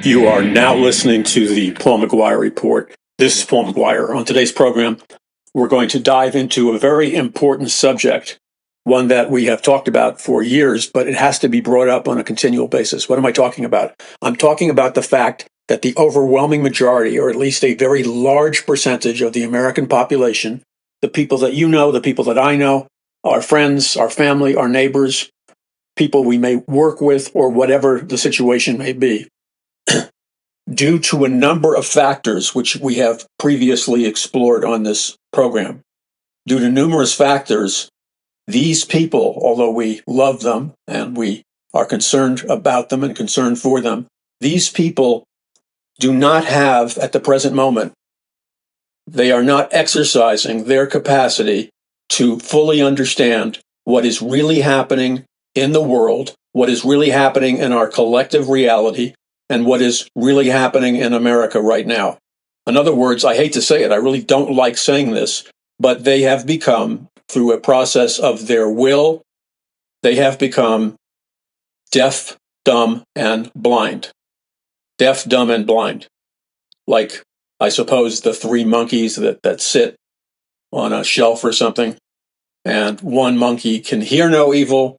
You are now listening to the Paul McGUIRE Report. This is Paul McGUIRE. On today's program, we're going to dive into a very important subject, one that we have talked about for years, but it has to be brought up on a continual basis. What am I talking about? I'm talking about the fact that the overwhelming majority, or at least a very large percentage of the American population, the people that you know, the people that I know, our friends, our family, our neighbors, people we may work with, or whatever the situation may be, due to a number of factors which we have previously explored on this program. Due to numerous factors, these people, although we love them and we are concerned about them and concerned for them, these people do not have, at the present moment, they are not exercising their capacity to fully understand what is really happening in the world, what is really happening in our collective reality, and what is really happening in America right now. In other words, I hate to say it, I really don't like saying this, but they have become, through a process of their will, they have become deaf, dumb, and blind. Deaf, dumb, and blind. Like, I suppose, the three monkeys that sit on a shelf or something, and one monkey can hear no evil,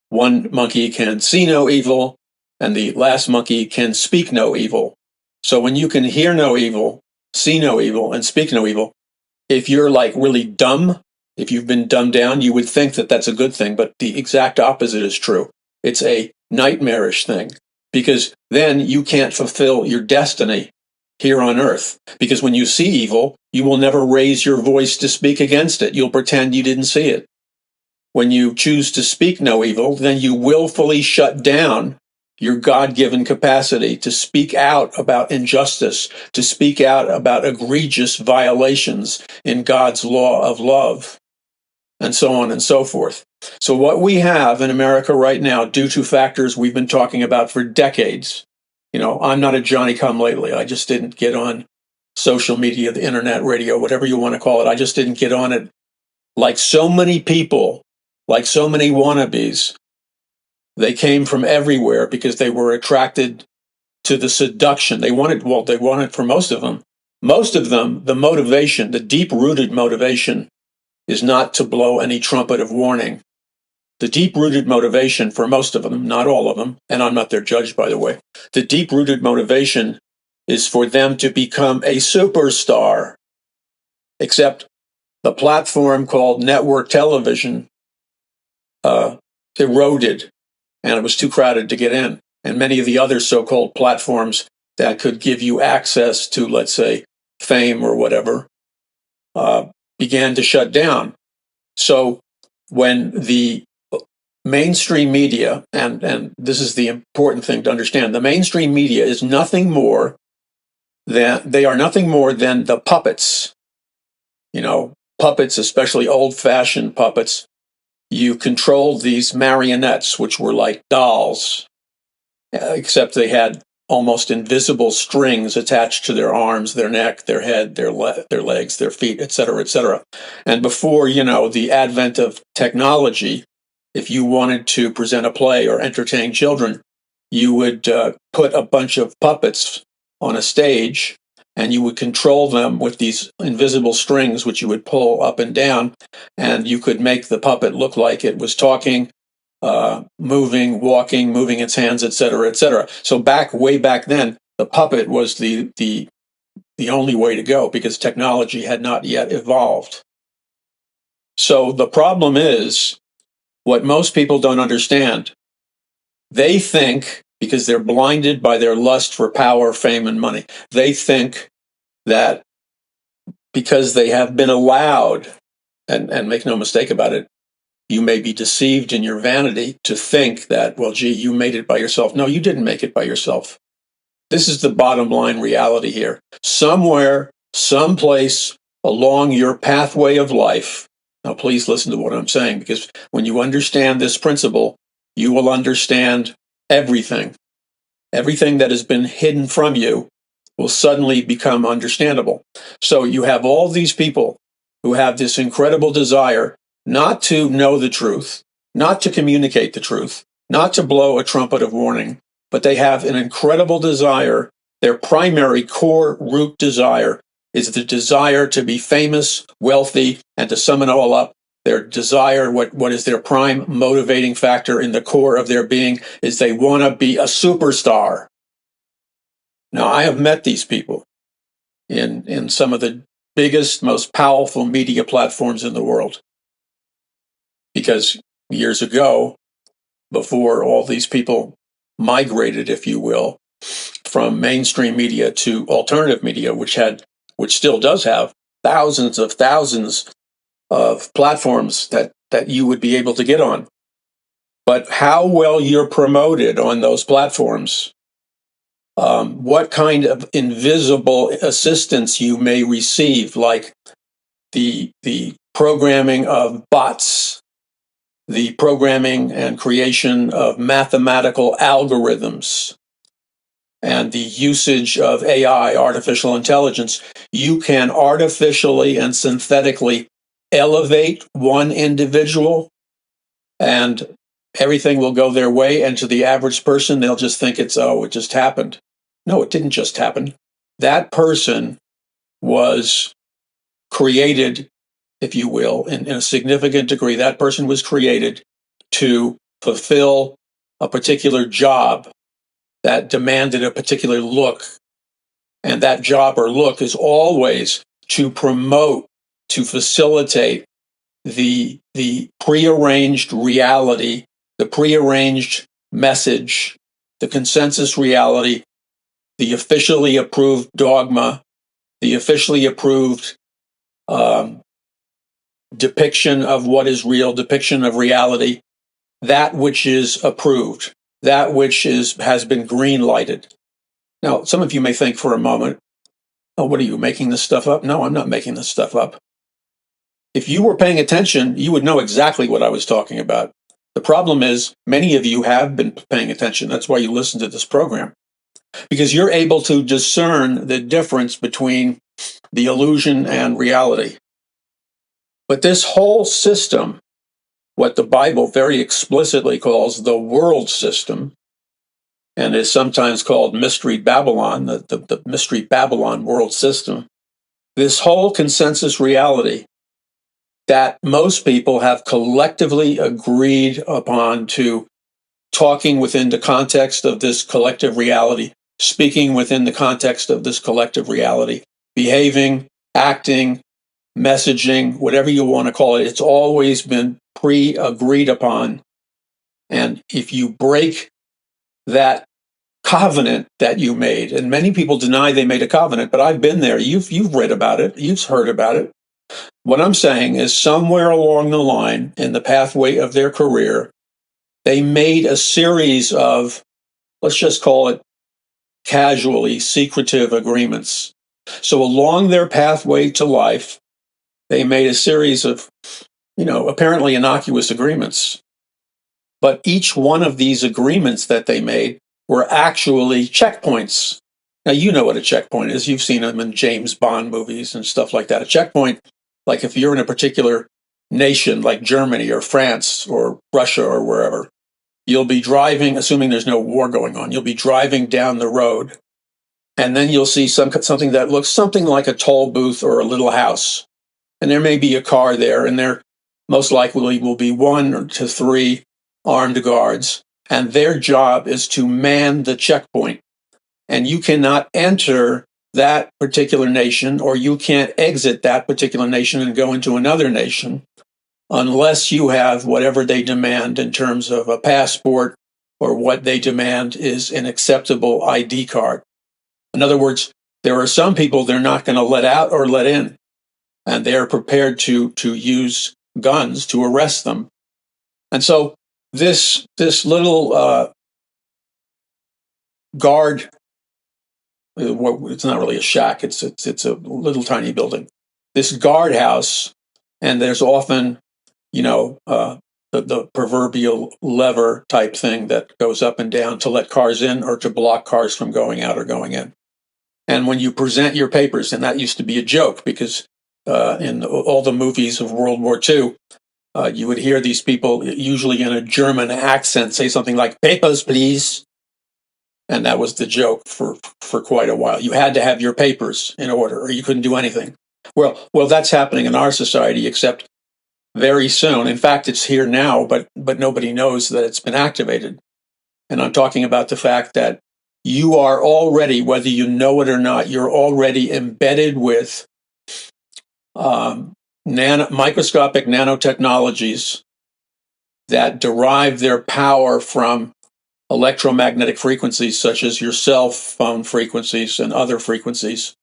one monkey can see no evil, and the last monkey can speak no evil. So when you can hear no evil, see no evil, and speak no evil, if you're like really dumb, if you've been dumbed down, you would think that that's a good thing, but the exact opposite is true. It's a nightmarish thing, because then you can't fulfill your destiny here on earth. Because when you see evil, you will never raise your voice to speak against it. You'll pretend you didn't see it. When you choose to speak no evil, then you willfully shut down your God-given capacity to speak out about injustice, to speak out about egregious violations in God's law of love, and so on and so forth. So what we have in America right now, due to factors we've been talking about for decades, I'm not a Johnny-come-lately. I just didn't get on social media, the internet, radio, whatever you want to call it. I just didn't get on it. Like so many people, like so many wannabes, they came from everywhere because they were attracted to the seduction. They wanted for most of them, the motivation, the deep-rooted motivation is not to blow any trumpet of warning. The deep-rooted motivation for most of them, not all of them, and I'm not their judge, by the way, the deep-rooted motivation is for them to become a superstar. Except the platform called network television eroded, and it was too crowded to get in. And many of the other so-called platforms that could give you access to, let's say, fame or whatever, began to shut down. So when the mainstream media, and this is the important thing to understand, the mainstream media is nothing more than, they are nothing more than the puppets. Puppets, especially old-fashioned puppets. You controlled these marionettes, which were like dolls, except they had almost invisible strings attached to their arms, their neck, their head, their legs, their feet, etc., etc. And before, the advent of technology, if you wanted to present a play or entertain children, you would put a bunch of puppets on a stage, and you would control them with these invisible strings, which you would pull up and down, and you could make the puppet look like it was talking, moving, walking, moving its hands, etc., etc. So way back then, the puppet was the only way to go, because technology had not yet evolved. So the problem is, what most people don't understand, they think, because they're blinded by their lust for power, fame, and money, they think that because they have been allowed, and make no mistake about it, you may be deceived in your vanity to think that, well, gee, you made it by yourself. No, you didn't make it by yourself. This is the bottom line reality here. Somewhere, someplace along your pathway of life, now please listen to what I'm saying, because when you understand this principle, you will understand everything. Everything that has been hidden from you will suddenly become understandable. So you have all these people who have this incredible desire not to know the truth, not to communicate the truth, not to blow a trumpet of warning, but they have an incredible desire. Their primary core root desire is the desire to be famous, wealthy, and to sum it all up, their desire, what is their prime motivating factor in the core of their being, is they want to be a superstar. Now, I have met these people in some of the biggest, most powerful media platforms in the world. Because years ago, before all these people migrated, if you will, from mainstream media to alternative media, which still does have thousands of platforms that you would be able to get on. But how well you're promoted on those platforms, what kind of invisible assistance you may receive, like the programming of bots, the programming and creation of mathematical algorithms, and the usage of AI, artificial intelligence, you can artificially and synthetically elevate one individual and everything will go their way. And to the average person, they'll just think it just happened. No, it didn't just happen. That person was created, if you will, in a significant degree. That person was created to fulfill a particular job that demanded a particular look. And that job or look is always to promote, to facilitate the prearranged reality, the prearranged message, the consensus reality, the officially approved dogma, the officially approved depiction of what is real, depiction of reality, that which is approved, that which has been green lighted. Now, some of you may think for a moment, oh, what are you, making this stuff up? No, I'm not making this stuff up. If you were paying attention, you would know exactly what I was talking about. The problem is many of you have been paying attention. That's why you listen to this program, because you're able to discern the difference between the illusion and reality. But this whole system, what the Bible very explicitly calls the world system, and is sometimes called Mystery Babylon, the Mystery Babylon world system, this whole consensus reality that most people have collectively agreed upon, to talking within the context of this collective reality, speaking within the context of this collective reality, behaving, acting, messaging, whatever you want to call it, it's always been pre-agreed upon. And if you break that covenant that you made, and many people deny they made a covenant, but I've been there. You've read about it. You've heard about it. What I'm saying is somewhere along the line in the pathway of their career, they made a series of, let's just call it casually secretive agreements. So along their pathway to life, they made a series of, apparently innocuous agreements. But each one of these agreements that they made were actually checkpoints. Now, you know what a checkpoint is. You've seen them in James Bond movies and stuff like that. A checkpoint, like if you're in a particular nation like Germany or France or Russia or wherever, you'll be driving, assuming there's no war going on, you'll be driving down the road, and then you'll see something that looks something like a toll booth or a little house. And there may be a car there, and there most likely will be 1 to 3 armed guards, and their job is to man the checkpoint. And you cannot enter that particular nation, or you can't exit that particular nation and go into another nation unless you have whatever they demand in terms of a passport, or what they demand is an acceptable ID card. In other words, there are some people they're not going to let out or let in, and they're prepared to use guns to arrest them. And so this little guard, it's not really a shack, it's a little tiny building, this guardhouse, and there's often the proverbial lever type thing that goes up and down to let cars in or to block cars from going out or going in. And when you present your papers, and that used to be a joke, because in all the movies of World War II, you would hear these people, usually in a German accent, say something like, "Papers, please." And that was the joke for quite a while. You had to have your papers in order or you couldn't do anything. Well, that's happening in our society, except very soon. In fact, it's here now, but nobody knows that it's been activated. And I'm talking about the fact that you are already, whether you know it or not, you're already embedded with microscopic nanotechnologies that derive their power from electromagnetic frequencies, such as your cell phone frequencies and other frequencies.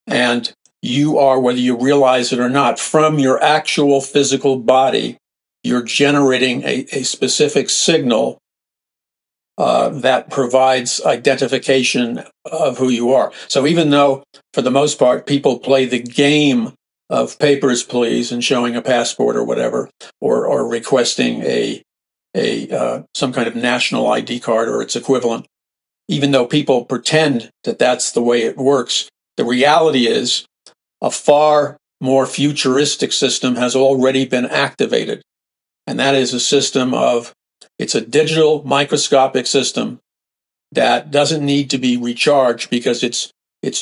And you are, whether you realize it or not, from your actual physical body, you're generating a specific signal that provides identification of who you are. So even though, for the most part, people play the game of papers, please, and showing a passport or whatever, or requesting some kind of national ID card or its equivalent, even though people pretend that that's the way it works, the reality is a far more futuristic system has already been activated. And that is a system it's a digital microscopic system that doesn't need to be recharged because it's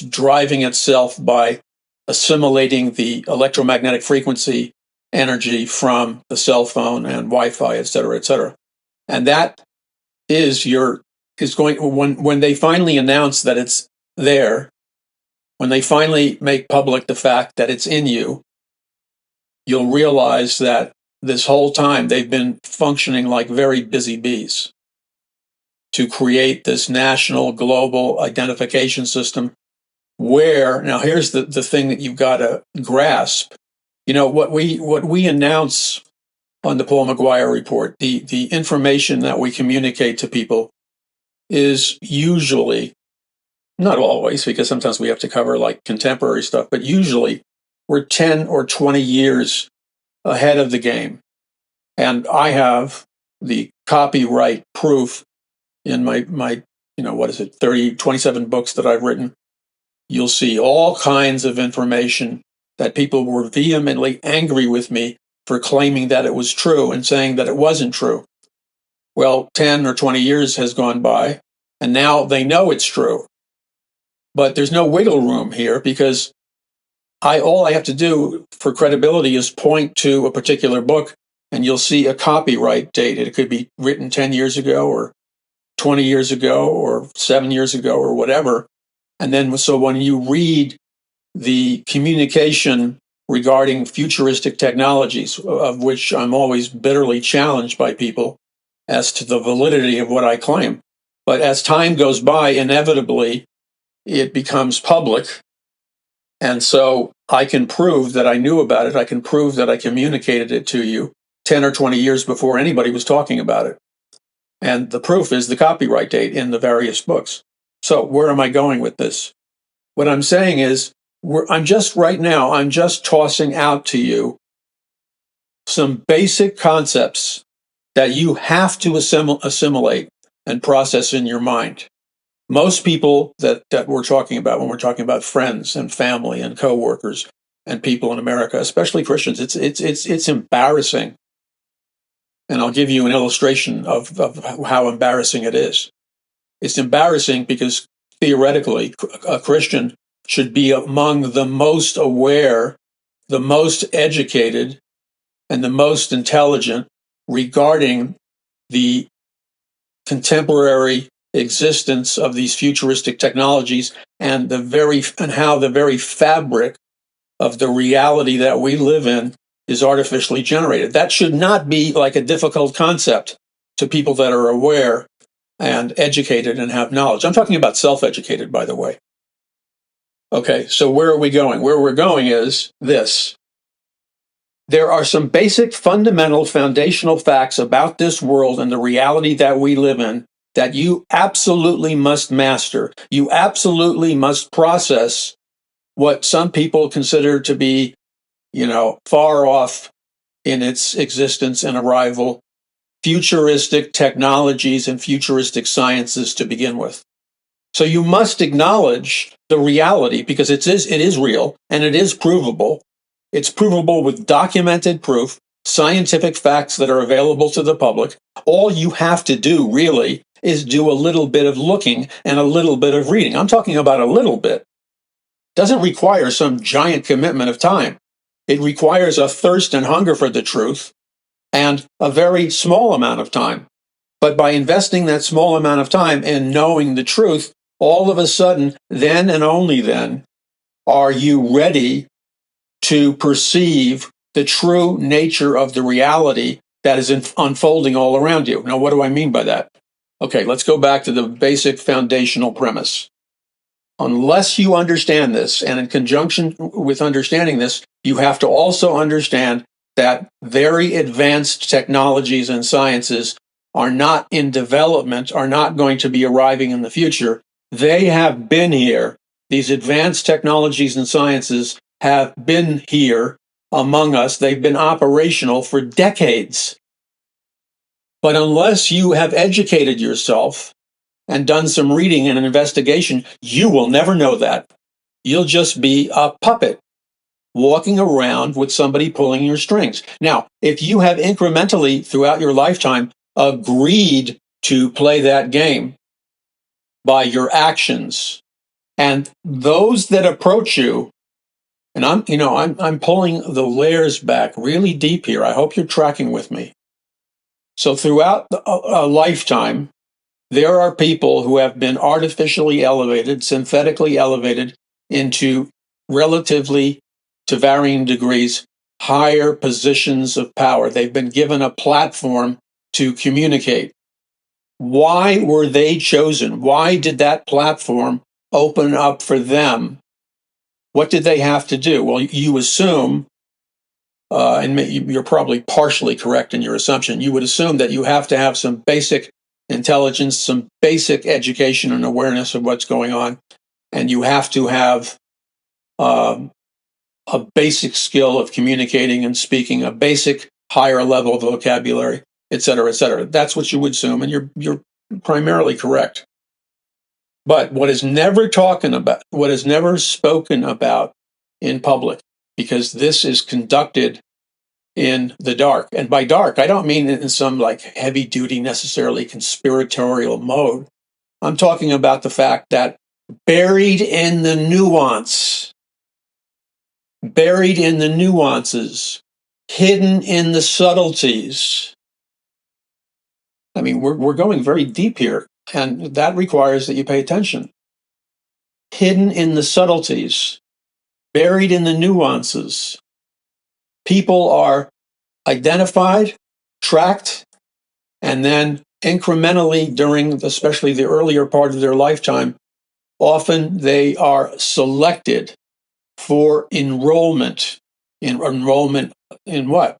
driving itself by assimilating the electromagnetic frequency energy from the cell phone and Wi-Fi, et cetera, et cetera. And that is when they finally announce that it's there, when they finally make public the fact that it's in you, you'll realize that this whole time they've been functioning like very busy bees to create this national global identification system where, now here's the thing that you've got to grasp. You know, what we announce on the Paul McGUIRE report, the information that we communicate to people is usually, not always, because sometimes we have to cover like contemporary stuff, but usually we're 10 or 20 years ahead of the game. And I have the copyright proof in my 27 books that I've written. You'll see all kinds of information that people were vehemently angry with me for claiming that it was true and saying that it wasn't true. Well, 10 or 20 years has gone by, and now they know it's true. But there's no wiggle room here because all I have to do for credibility is point to a particular book, and you'll see a copyright date. It could be written 10 years ago or 20 years ago or 7 years ago or whatever. And then so when you read the communication regarding futuristic technologies, of which I'm always bitterly challenged by people as to the validity of what I claim. But as time goes by, inevitably, it becomes public. And so I can prove that I knew about it. I can prove that I communicated it to you 10 or 20 years before anybody was talking about it. And the proof is the copyright date in the various books. So where am I going with this? What I'm saying is, I'm just tossing out to you some basic concepts that you have to assimilate and process in your mind. Most people that we're talking about, when we're talking about friends and family and coworkers and people in America, especially Christians, it's embarrassing. And I'll give you an illustration of how embarrassing it is. It's embarrassing because theoretically, a Christian should be among the most aware, the most educated, and the most intelligent regarding the contemporary existence of these futuristic technologies and how the very fabric of the reality that we live in is artificially generated. That should not be like a difficult concept to people that are aware and educated and have knowledge. I'm talking about self-educated, by the way. Okay, so where are we going? Where we're going is this. There are some basic, fundamental, foundational facts about this world and the reality that we live in that you absolutely must master. You absolutely must process what some people consider to be, far off in its existence and arrival, futuristic technologies and futuristic sciences to begin with. So you must acknowledge the reality because it is real and it is provable. It's provable with documented proof, scientific facts that are available to the public. All you have to do really is do a little bit of looking and a little bit of reading. I'm talking about a little bit. Doesn't require some giant commitment of time. It requires a thirst and hunger for the truth and a very small amount of time. But by investing that small amount of time in knowing the truth, all of a sudden, then and only then, are you ready to perceive the true nature of the reality that is unfolding all around you. Now, what do I mean by that? Okay, let's go back to the basic foundational premise. Unless you understand this, and in conjunction with understanding this, you have to also understand that very advanced technologies and sciences are not in development, are not going to be arriving in the future. They have been here. These advanced technologies and sciences have been here among us. They've been operational for decades. But unless you have educated yourself and done some reading and an investigation, you will never know that. You'll just be a puppet walking around with somebody pulling your strings. Now, if you have incrementally throughout your lifetime agreed to play that game by your actions, and those that approach you, and I'm pulling the layers back really deep here. I hope you're tracking with me. So throughout a lifetime, there are people who have been artificially elevated, synthetically elevated into relatively, to varying degrees, higher positions of power. They've been given a platform to communicate. Why were they chosen? Why did that platform open up for them? What did they have to do? Well, you assume, and you're probably partially correct in your assumption, you would assume that you have to have some basic intelligence, some basic education and awareness of what's going on, and you have to have a basic skill of communicating and speaking, a basic higher level of vocabulary, et cetera, et cetera. That's what you would assume, and you're primarily correct. But what is never spoken about in public, because this is conducted in the dark. And by dark, I don't mean in some like heavy duty, necessarily conspiratorial mode. I'm talking about the fact that buried in the nuances, hidden in the subtleties. I mean, we're going very deep here, and that requires that you pay attention. Hidden in the subtleties, buried in the nuances. People are identified, tracked, and then incrementally during especially the earlier part of their lifetime, often they are selected for enrollment. Enrollment in what?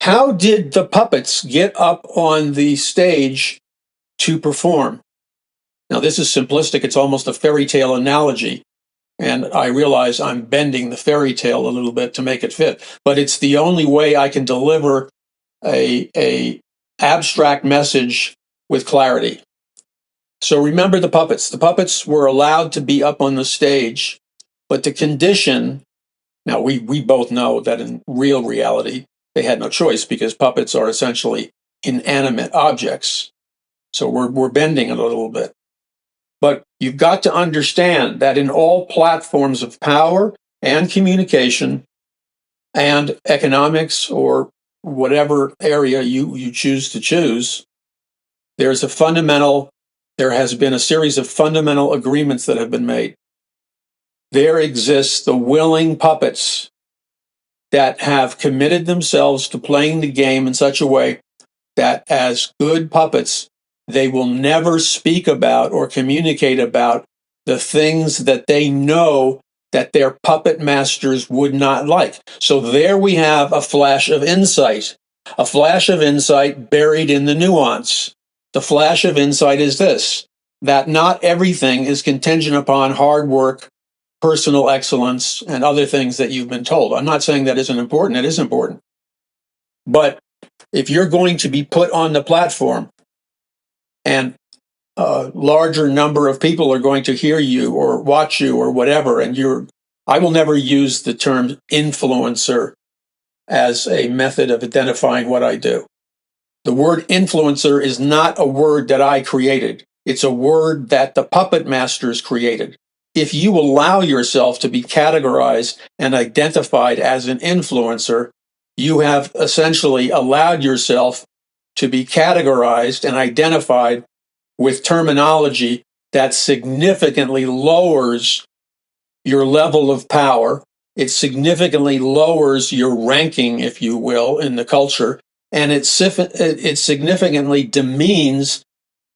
How did the puppets get up on the stage to perform? Now, this is simplistic. It's almost a fairy tale analogy. And I realize I'm bending the fairy tale a little bit to make it fit. But it's the only way I can deliver a abstract message with clarity. So remember the puppets. The puppets were allowed to be up on the stage, but the condition, now we both know that in real reality, they had no choice because puppets are essentially inanimate objects. So we're bending it a little bit. But you've got to understand that in all platforms of power and communication and economics or whatever area you choose to choose, there has been a series of fundamental agreements that have been made. There exists the willing puppets that have committed themselves to playing the game in such a way that as good puppets, they will never speak about or communicate about the things that they know that their puppet masters would not like. So there we have a flash of insight buried in the nuance. The flash of insight is this, that not everything is contingent upon hard work, personal excellence, and other things that you've been told. I'm not saying that isn't important. It is important. But if you're going to be put on the platform and a larger number of people are going to hear you or watch you or whatever, and I will never use the term influencer as a method of identifying what I do. The word influencer is not a word that I created. It's a word that the puppet masters created. If you allow yourself to be categorized and identified as an influencer, you have essentially allowed yourself to be categorized and identified with terminology that significantly lowers your level of power. It significantly lowers your ranking, if you will, in the culture, and it significantly demeans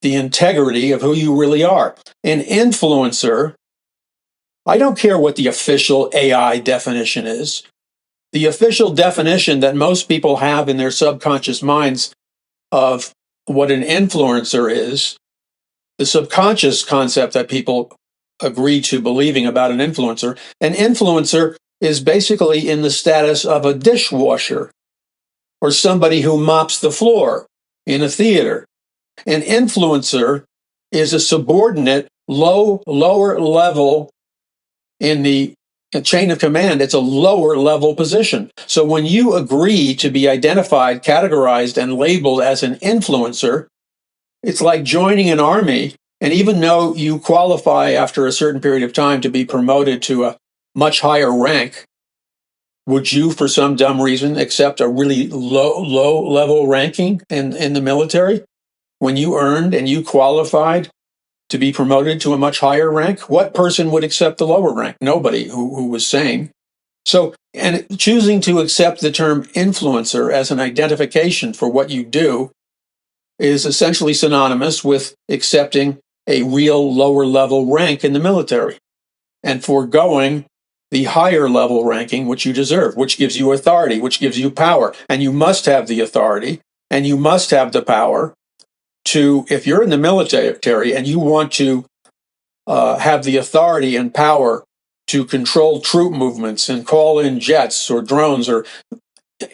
the integrity of who you really are. An influencer, I don't care what the official AI definition is. The official definition that most people have in their subconscious minds of what an influencer is, the subconscious concept that people agree to believing about an influencer is basically in the status of a dishwasher or somebody who mops the floor in a theater. An influencer is a subordinate, lower level in the chain of command. It's a lower level position. So when you agree to be identified, categorized, and labeled as an influencer, it's like joining an army. And even though you qualify after a certain period of time to be promoted to a much higher rank, would you, for some dumb reason, accept a really low level ranking in the military when you earned and you qualified to be promoted to a much higher rank? What person would accept the lower rank? Nobody who was sane. So, and choosing to accept the term influencer as an identification for what you do is essentially synonymous with accepting a real lower level rank in the military and foregoing the higher level ranking which you deserve, which gives you authority, which gives you power. And you must have the authority and you must have the power to, if you're in the military and you want to have the authority and power to control troop movements and call in jets or drones or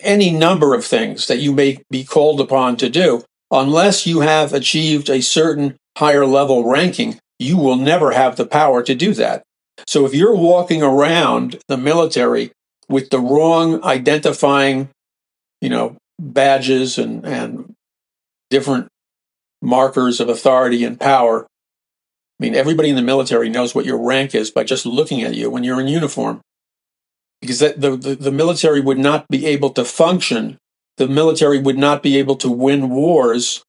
any number of things that you may be called upon to do, unless you have achieved a certain higher level ranking, you will never have the power to do that. So if you're walking around the military with the wrong identifying, badges and different markers of authority and power, I mean, everybody in the military knows what your rank is by just looking at you when you're in uniform. Because the military would not be able to function, the military would not be able to win wars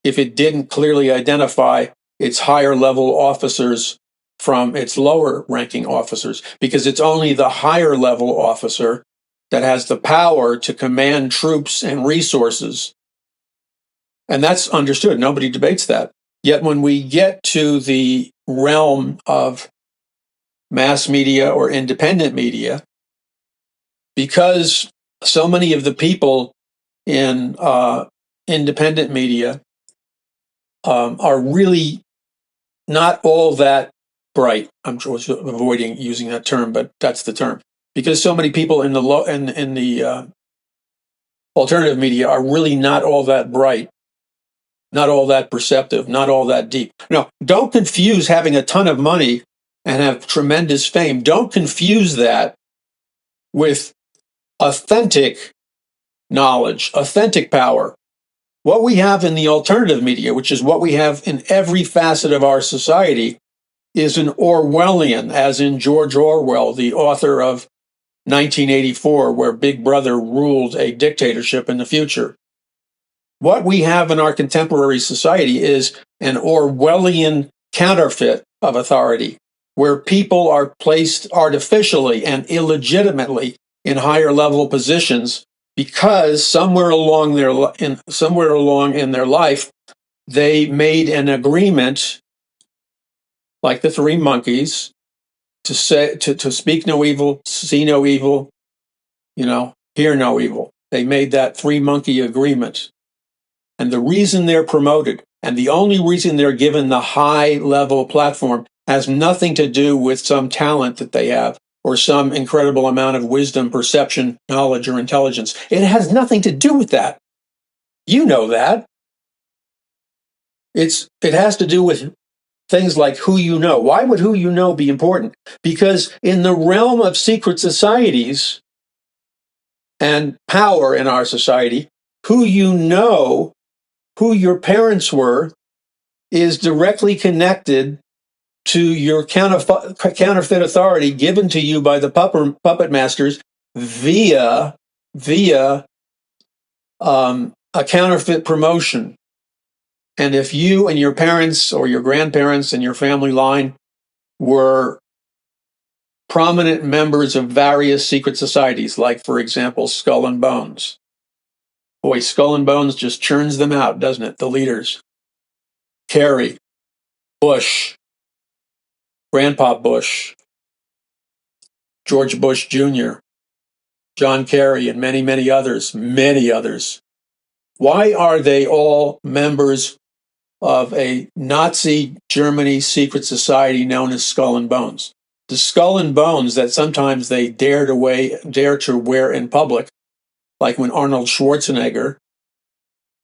if it didn't clearly identify its higher level officers from its lower ranking officers, because it's only the higher level officer that has the power to command troops and resources. And that's understood. Nobody debates that. Yet when we get to the realm of mass media or independent media, because so many of the people in independent media are really not all that bright. I'm avoiding using that term, but that's the term. Because so many people in the alternative media are really not all that bright, not all that perceptive, not all that deep. No, don't confuse having a ton of money and have tremendous fame. Don't confuse that with authentic knowledge, authentic power. What we have in the alternative media, which is what we have in every facet of our society, is an Orwellian, as in George Orwell, the author of 1984, where Big Brother ruled a dictatorship in the future. What we have in our contemporary society is an Orwellian counterfeit of authority, where people are placed artificially and illegitimately in higher level positions because somewhere along in their life they made an agreement, like the three monkeys, to speak no evil, see no evil, hear no evil. They made that three monkey agreement. And the reason they're promoted, and the only reason they're given the high level platform, has nothing to do with some talent that they have or some incredible amount of wisdom, perception, knowledge, or intelligence. It has nothing to do with that. You know that. It has to do with things like who you know. Why would who you know be important? Because in the realm of secret societies and power in our society, who you know who your parents were is directly connected to your counterfeit authority given to you by the puppet masters via a counterfeit promotion. And if you and your parents or your grandparents and your family line were prominent members of various secret societies, like, for example, Skull and Bones. Boy, Skull and Bones just churns them out, doesn't it? The leaders. Kerry, Bush, Grandpa Bush, George Bush Jr., John Kerry, and many, many others. Many others. Why are they all members of a Nazi Germany secret society known as Skull and Bones? The Skull and Bones that sometimes they dare to wear in public, like when Arnold Schwarzenegger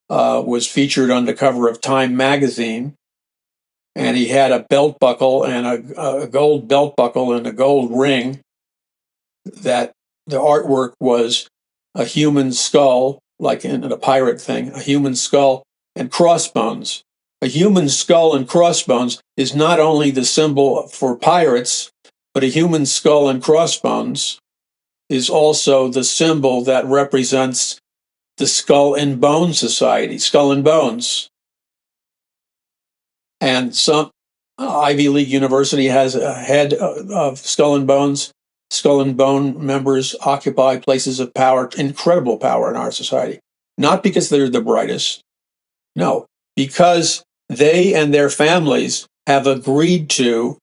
was featured on the cover of Time magazine, and he had a belt buckle and a gold belt buckle and a gold ring that the artwork was a human skull, like in a pirate thing, a human skull and crossbones. A human skull and crossbones is not only the symbol for pirates, but a human skull and crossbones is also the symbol that represents the Skull and Bones Society, Skull and Bones. And some Ivy League university has a head of Skull and Bones. Skull and Bone members occupy places of power, incredible power in our society. Not because they're the brightest, no, because they and their families have agreed to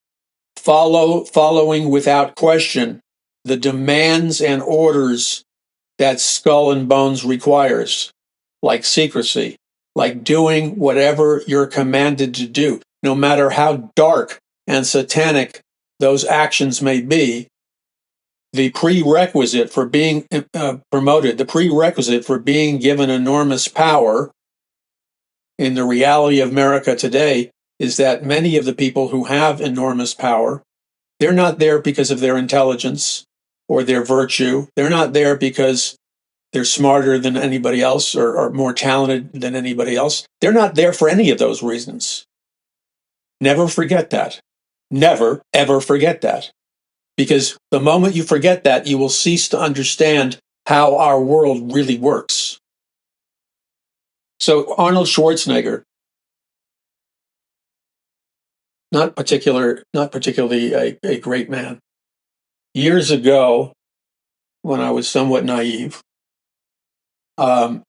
following without question the demands and orders that Skull and Bones requires, like secrecy, like doing whatever you're commanded to do, no matter how dark and satanic those actions may be. The prerequisite for being promoted, the prerequisite for being given enormous power in the reality of America today is that many of the people who have enormous power, they're not there because of their intelligence or their virtue. They're not there because they're smarter than anybody else or more talented than anybody else. They're not there for any of those reasons. Never forget that. Never, ever forget that. Because the moment you forget that, you will cease to understand how our world really works. So Arnold Schwarzenegger, not particularly a great man. Years ago, when I was somewhat naive, I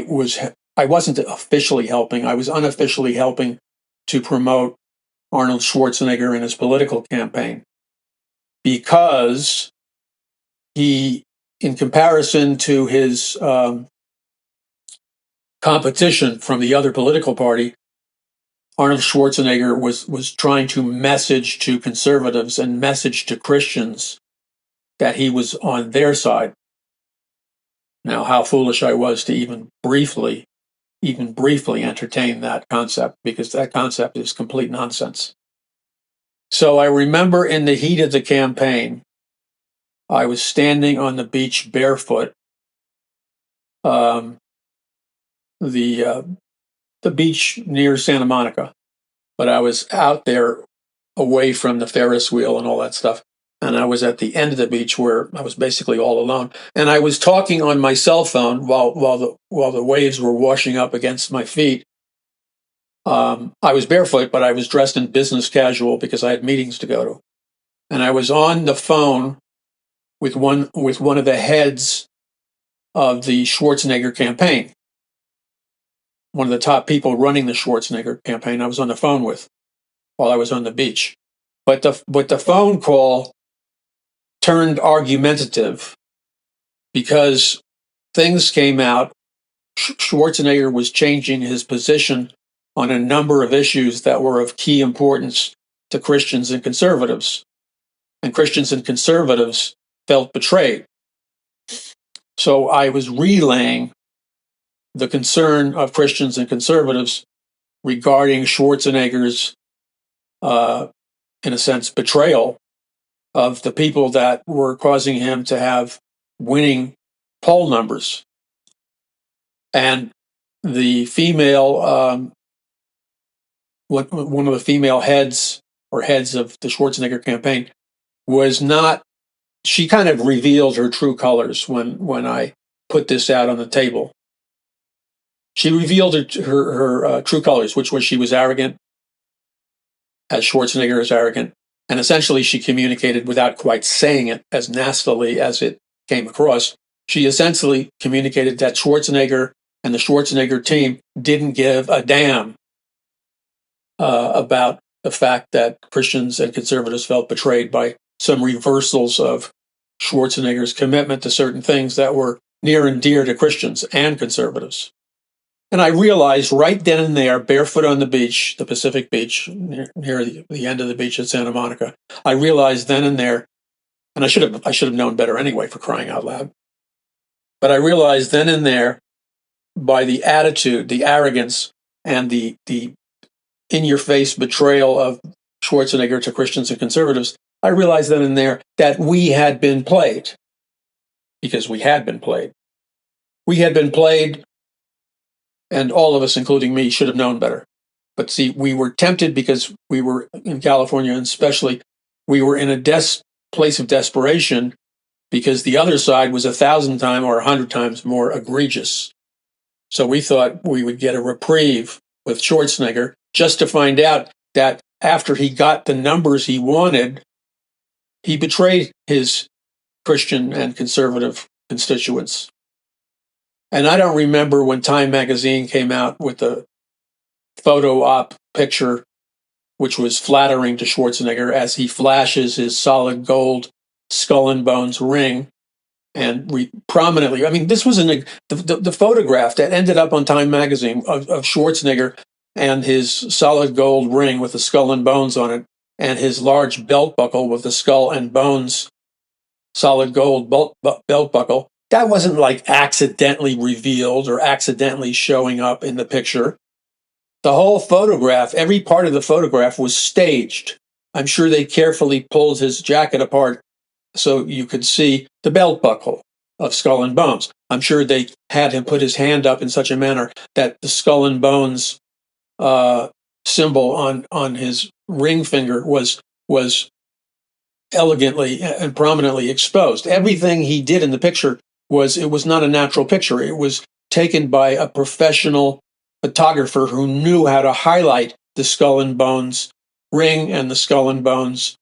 wasn't officially helping. I was unofficially helping to promote Arnold Schwarzenegger in his political campaign, because he, in comparison to his competition from the other political party, Arnold Schwarzenegger was trying to message to conservatives and message to Christians that he was on their side. Now, how foolish I was to even briefly entertain that concept, because that concept is complete nonsense. So I remember in the heat of the campaign, I was standing on the beach barefoot. The beach near Santa Monica, but I was out there away from the Ferris wheel and all that stuff. And I was at the end of the beach where I was basically all alone. And I was talking on my cell phone while the waves were washing up against my feet. I was barefoot, but I was dressed in business casual because I had meetings to go to. And I was on the phone with one of the heads of the Schwarzenegger campaign, one of the top people running the Schwarzenegger campaign. I was on the phone with while I was on the beach, but the phone call turned argumentative because things came out. Schwarzenegger was changing his position on a number of issues that were of key importance to Christians and conservatives, and Christians and conservatives felt betrayed. So I was relaying the concern of Christians and conservatives regarding Schwarzenegger's, in a sense, betrayal of the people that were causing him to have winning poll numbers. And the female, one of the female heads of the Schwarzenegger campaign was not, she kind of revealed her true colors when I put this out on the table. She revealed her true colors, which was she was arrogant, as Schwarzenegger is arrogant. And essentially she communicated without quite saying it as nastily as it came across. She essentially communicated that Schwarzenegger and the Schwarzenegger team didn't give a damn about the fact that Christians and conservatives felt betrayed by some reversals of Schwarzenegger's commitment to certain things that were near and dear to Christians and conservatives. And I realized right then and there, barefoot on the beach, the Pacific Beach, near the end of the beach at Santa Monica, I realized then and there, and I should have known better anyway, for crying out loud. But I realized then and there, by the attitude, the arrogance, and the in-your-face betrayal of Schwarzenegger to Christians and conservatives, I realized then and there that we had been played. Because we had been played. We had been played, and all of us, including me, should have known better. But see, we were tempted because we were in California, and especially we were in a place of desperation because the other side was 1,000 times or 100 times more egregious. So we thought we would get a reprieve with Schwarzenegger, just to find out that after he got the numbers he wanted, he betrayed his Christian and conservative constituents. And I don't remember when Time magazine came out with the photo op picture, which was flattering to Schwarzenegger as he flashes his solid gold skull and bones ring. And prominently, I mean, this was the photograph that ended up on Time magazine of Schwarzenegger and his solid gold ring with the skull and bones on it, and his large belt buckle with the skull and bones solid gold belt buckle. That wasn't like accidentally revealed or accidentally showing up in the picture. The whole photograph, every part of the photograph was staged. I'm sure they carefully pulled his jacket apart so you could see the belt buckle of skull and bones. I'm sure they had him put his hand up in such a manner that the skull and bones symbol on his ring finger was elegantly and prominently exposed. Everything he did in the picture was not a natural picture. It was taken by a professional photographer who knew how to highlight the skull and bones ring and the skull and bones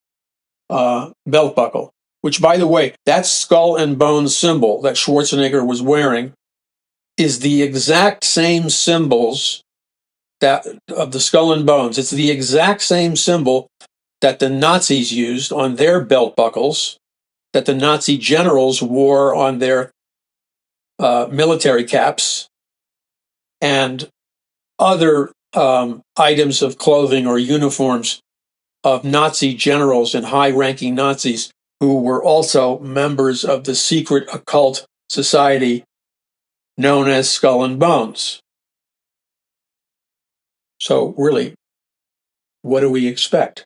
belt buckle. Which, by the way, that skull and bones symbol that Schwarzenegger was wearing is the exact same symbols that of the skull and bones. It's the exact same symbol that the Nazis used on their belt buckles, that the Nazi generals wore on their military caps, and other items of clothing or uniforms of Nazi generals and high-ranking Nazis who were also members of the secret occult society known as Skull and Bones. So really, what do we expect?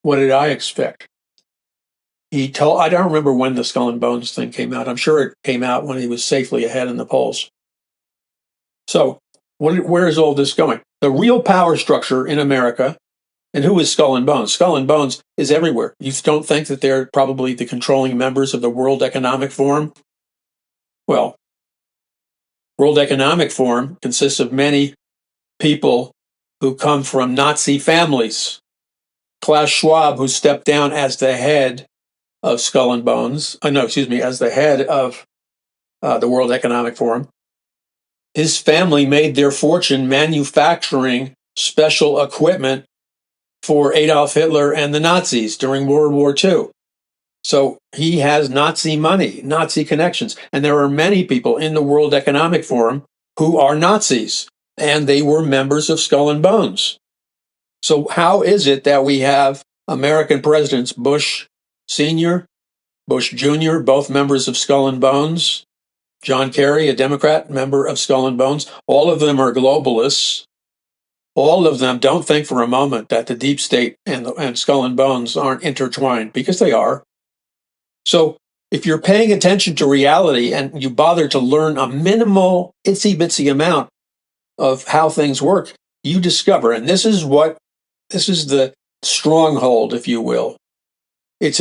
What did I expect? I don't remember when the Skull and Bones thing came out. I'm sure it came out when he was safely ahead in the polls. So where is all this going? The real power structure in America, and who is Skull and Bones? Skull and Bones is everywhere. You don't think that they're probably the controlling members of the World Economic Forum? Well, World Economic Forum consists of many people who come from Nazi families. Klaus Schwab, who stepped down as the head of Skull and Bones, as the head of the World Economic Forum, his family made their fortune manufacturing special equipment for Adolf Hitler and the Nazis during World War II. So he has Nazi money, Nazi connections. And there are many people in the World Economic Forum who are Nazis, and they were members of Skull and Bones. So how is it that we have American presidents, Bush Sr., Bush Jr., both members of Skull and Bones, John Kerry, a Democrat, member of Skull and Bones, all of them are globalists. All of them don't think for a moment that the deep state and Skull and Bones aren't intertwined, because they are. So if you're paying attention to reality and you bother to learn a minimal itsy-bitsy amount of how things work, you discover, and this is the stronghold, if you will. A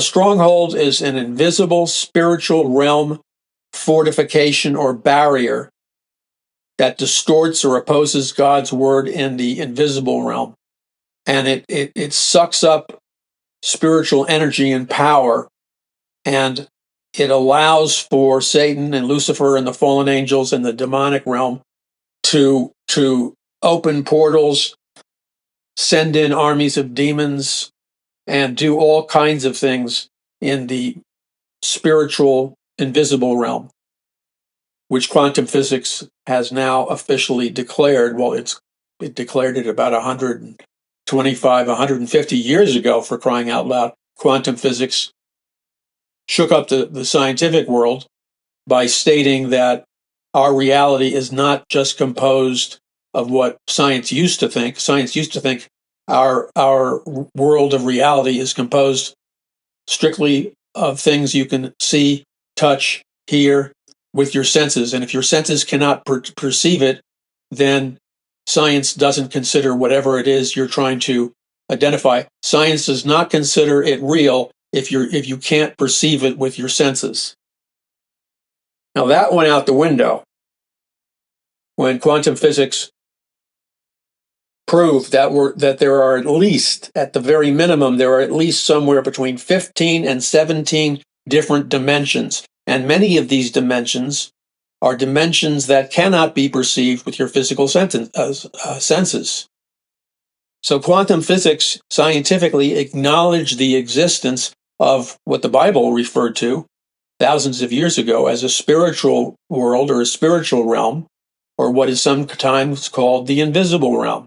stronghold is an invisible spiritual realm, fortification, or barrier that distorts or opposes God's word in the invisible realm. And it sucks up spiritual energy and power, and it allows for Satan and Lucifer and the fallen angels and the demonic realm to open portals, send in armies of demons, and do all kinds of things in the spiritual invisible realm, which quantum physics has now officially declared. Well, it declared it about 125, 150 years ago, for crying out loud. Quantum physics shook up the scientific world by stating that our reality is not just composed of what science used to think. Science used to think our world of reality is composed strictly of things you can see, touch, hear with your senses. And if your senses cannot perceive it, then science doesn't consider whatever it is you're trying to identify. Science does not consider it real if you can't perceive it with your senses. Now that went out the window when quantum physics proved that there are at the very minimum, there are at least somewhere between 15 and 17 different dimensions. And many of these dimensions are dimensions that cannot be perceived with your physical senses. So quantum physics scientifically acknowledged the existence of what the Bible referred to thousands of years ago as a spiritual world or a spiritual realm, or what is sometimes called the invisible realm.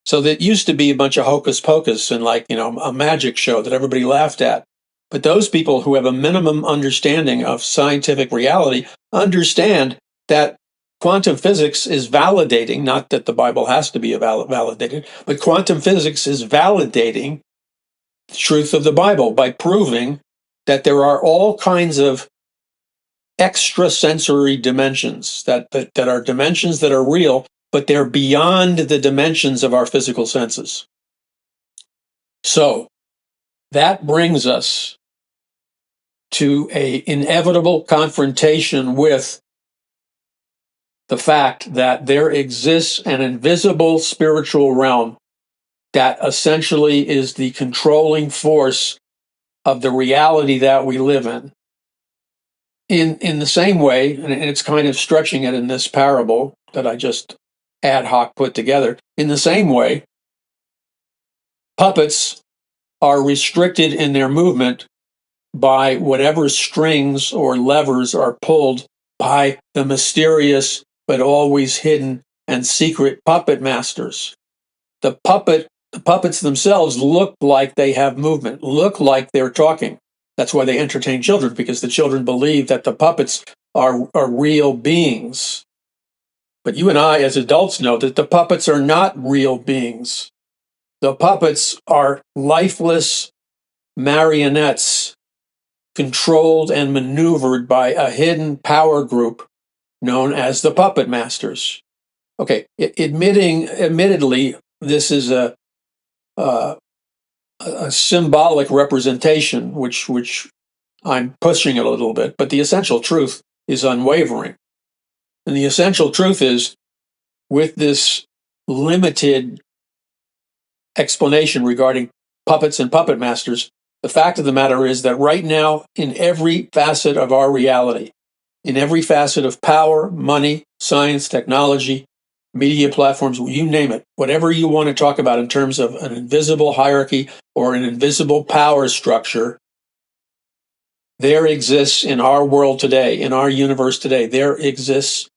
So that used to be a bunch of hocus pocus and a magic show that everybody laughed at. But those people who have a minimum understanding of scientific reality understand that quantum physics is validating, not that the Bible has to be validated, but quantum physics is validating the truth of the Bible by proving that there are all kinds of extrasensory dimensions that are dimensions that are real, but they're beyond the dimensions of our physical senses. So that brings us to an inevitable confrontation with the fact that there exists an invisible spiritual realm that essentially is the controlling force of the reality that we live in. In the same way, and it's kind of stretching it in this parable that I just ad hoc put together, in the same way, puppets are restricted in their movement by whatever strings or levers are pulled by the mysterious but always hidden and secret puppet masters. The puppets themselves look like they have movement, look like they're talking. That's why they entertain children, because the children believe that the puppets are real beings. But you and I, as adults, know that the puppets are not real beings. The puppets are lifeless marionettes controlled and maneuvered by a hidden power group known as the puppet masters. Okay, admittedly, this is a symbolic representation, which I'm pushing it a little bit, but the essential truth is unwavering. And the essential truth is, with this limited explanation regarding puppets and puppet masters, the fact of the matter is that right now, in every facet of our reality, in every facet of power, money, science, technology, media platforms, you name it, whatever you want to talk about in terms of an invisible hierarchy or an invisible power structure, there exists in our world today, in our universe today, there exists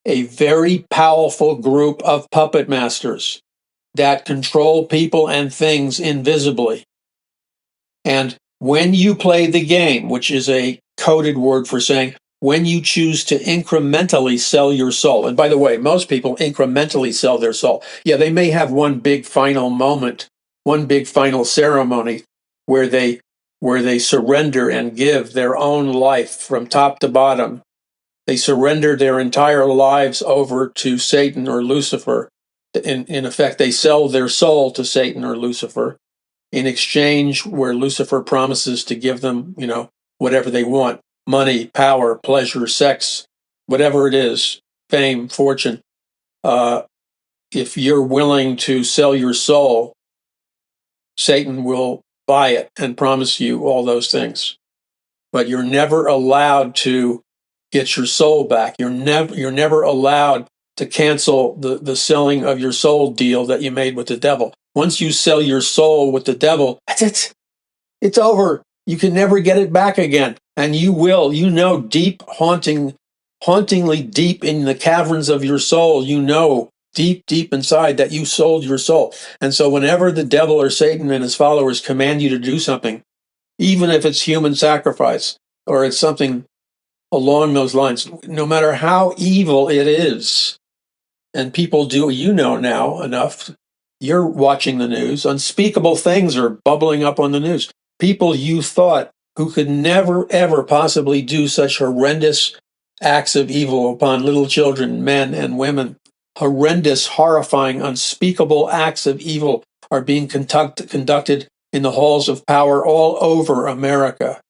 a very powerful group of puppet masters that control people and things invisibly. And when you play the game, which is a coded word for saying when you choose to incrementally sell your soul, and by the way, most people incrementally sell their soul. Yeah, they may have one big final moment, one big final ceremony where they surrender and give their own life from top to bottom They surrender their entire lives over to Satan or Lucifer. In effect, they sell their soul to Satan or Lucifer in exchange, where Lucifer promises to give them, whatever they want: money, power, pleasure, sex, whatever it is, fame, fortune. If you're willing to sell your soul, Satan will buy it and promise you all those things. But you're never allowed to get your soul back. You're never allowed to cancel the selling of your soul deal that you made with the devil. Once you sell your soul with the devil, that's it. It's over. You can never get it back again. And you will, hauntingly deep in the caverns of your soul, deep inside that you sold your soul. And so whenever the devil or Satan and his followers command you to do something, even if it's human sacrifice or it's something along those lines, no matter how evil it is, and people do, now enough, you're watching the news, unspeakable things are bubbling up on the news. People you thought who could never, ever possibly do such horrendous acts of evil upon little children, men and women, horrendous, horrifying, unspeakable acts of evil are being conducted in the halls of power all over America.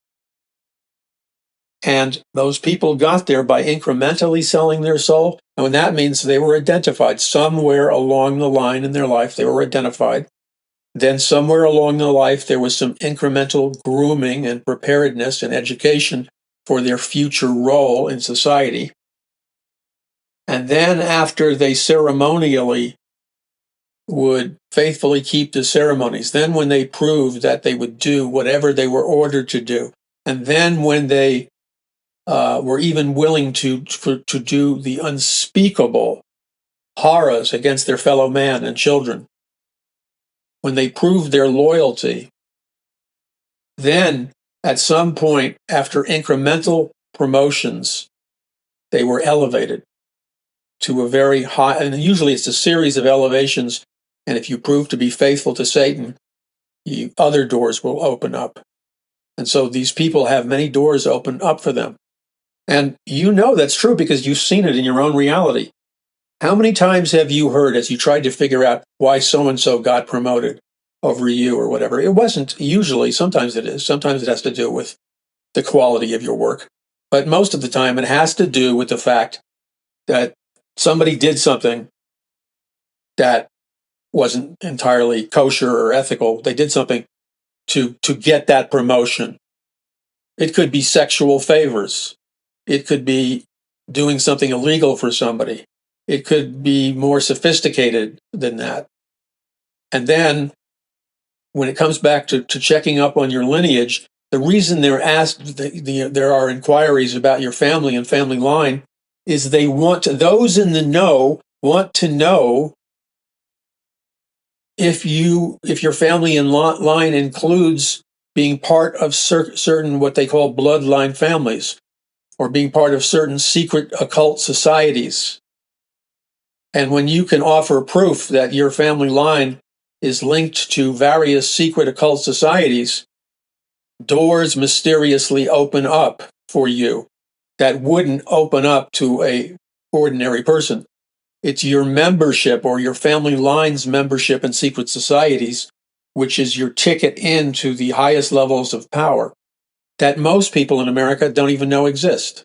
And those people got there by incrementally selling their soul. And that means they were identified somewhere along the line in their life. They were identified. Then somewhere along the life, there was some incremental grooming and preparedness and education for their future role in society. And then after they ceremonially would faithfully keep the ceremonies, then when they proved that they would do whatever they were ordered to do, and then when they were even willing to do the unspeakable horrors against their fellow man and children, when they proved their loyalty, then at some point after incremental promotions, they were elevated to a very high, and usually it's a series of elevations, and if you prove to be faithful to Satan, other doors will open up. And so these people have many doors open up for them. And that's true because you've seen it in your own reality. How many times have you heard, as you tried to figure out why so-and-so got promoted over you or whatever? It wasn't usually. Sometimes it is. Sometimes it has to do with the quality of your work. But most of the time it has to do with the fact that somebody did something that wasn't entirely kosher or ethical. They did something to get that promotion. It could be sexual favors. It could be doing something illegal for somebody. It could be more sophisticated than that. And then when it comes back to checking up on your lineage, the reason they're asked, there are inquiries about your family and family line, is those in the know want to know if your family and line includes being part of certain what they call bloodline families, or being part of certain secret occult societies. And when you can offer proof that your family line is linked to various secret occult societies, doors mysteriously open up for you that wouldn't open up to a ordinary person. It's your membership or your family line's membership in secret societies, which is your ticket into the highest levels of power that most people in America don't even know exist.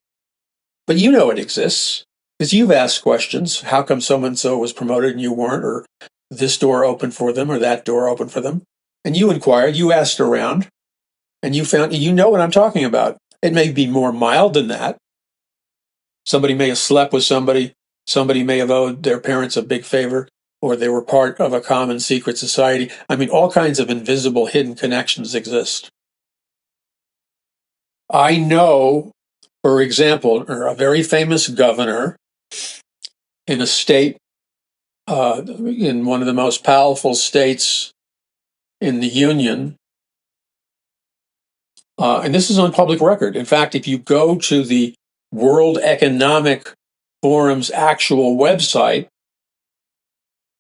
But it exists because you've asked questions. How come so-and-so was promoted and you weren't, or this door opened for them or that door opened for them? And you inquired, you asked around, and you found, what I'm talking about. It may be more mild than that. Somebody may have slept with somebody. Somebody may have owed their parents a big favor, or they were part of a common secret society. I mean, all kinds of invisible hidden connections exist. I know, for example, a very famous governor in a state, in one of the most powerful states in the Union, and this is on public record. In fact, if you go to the World Economic Forum's actual website,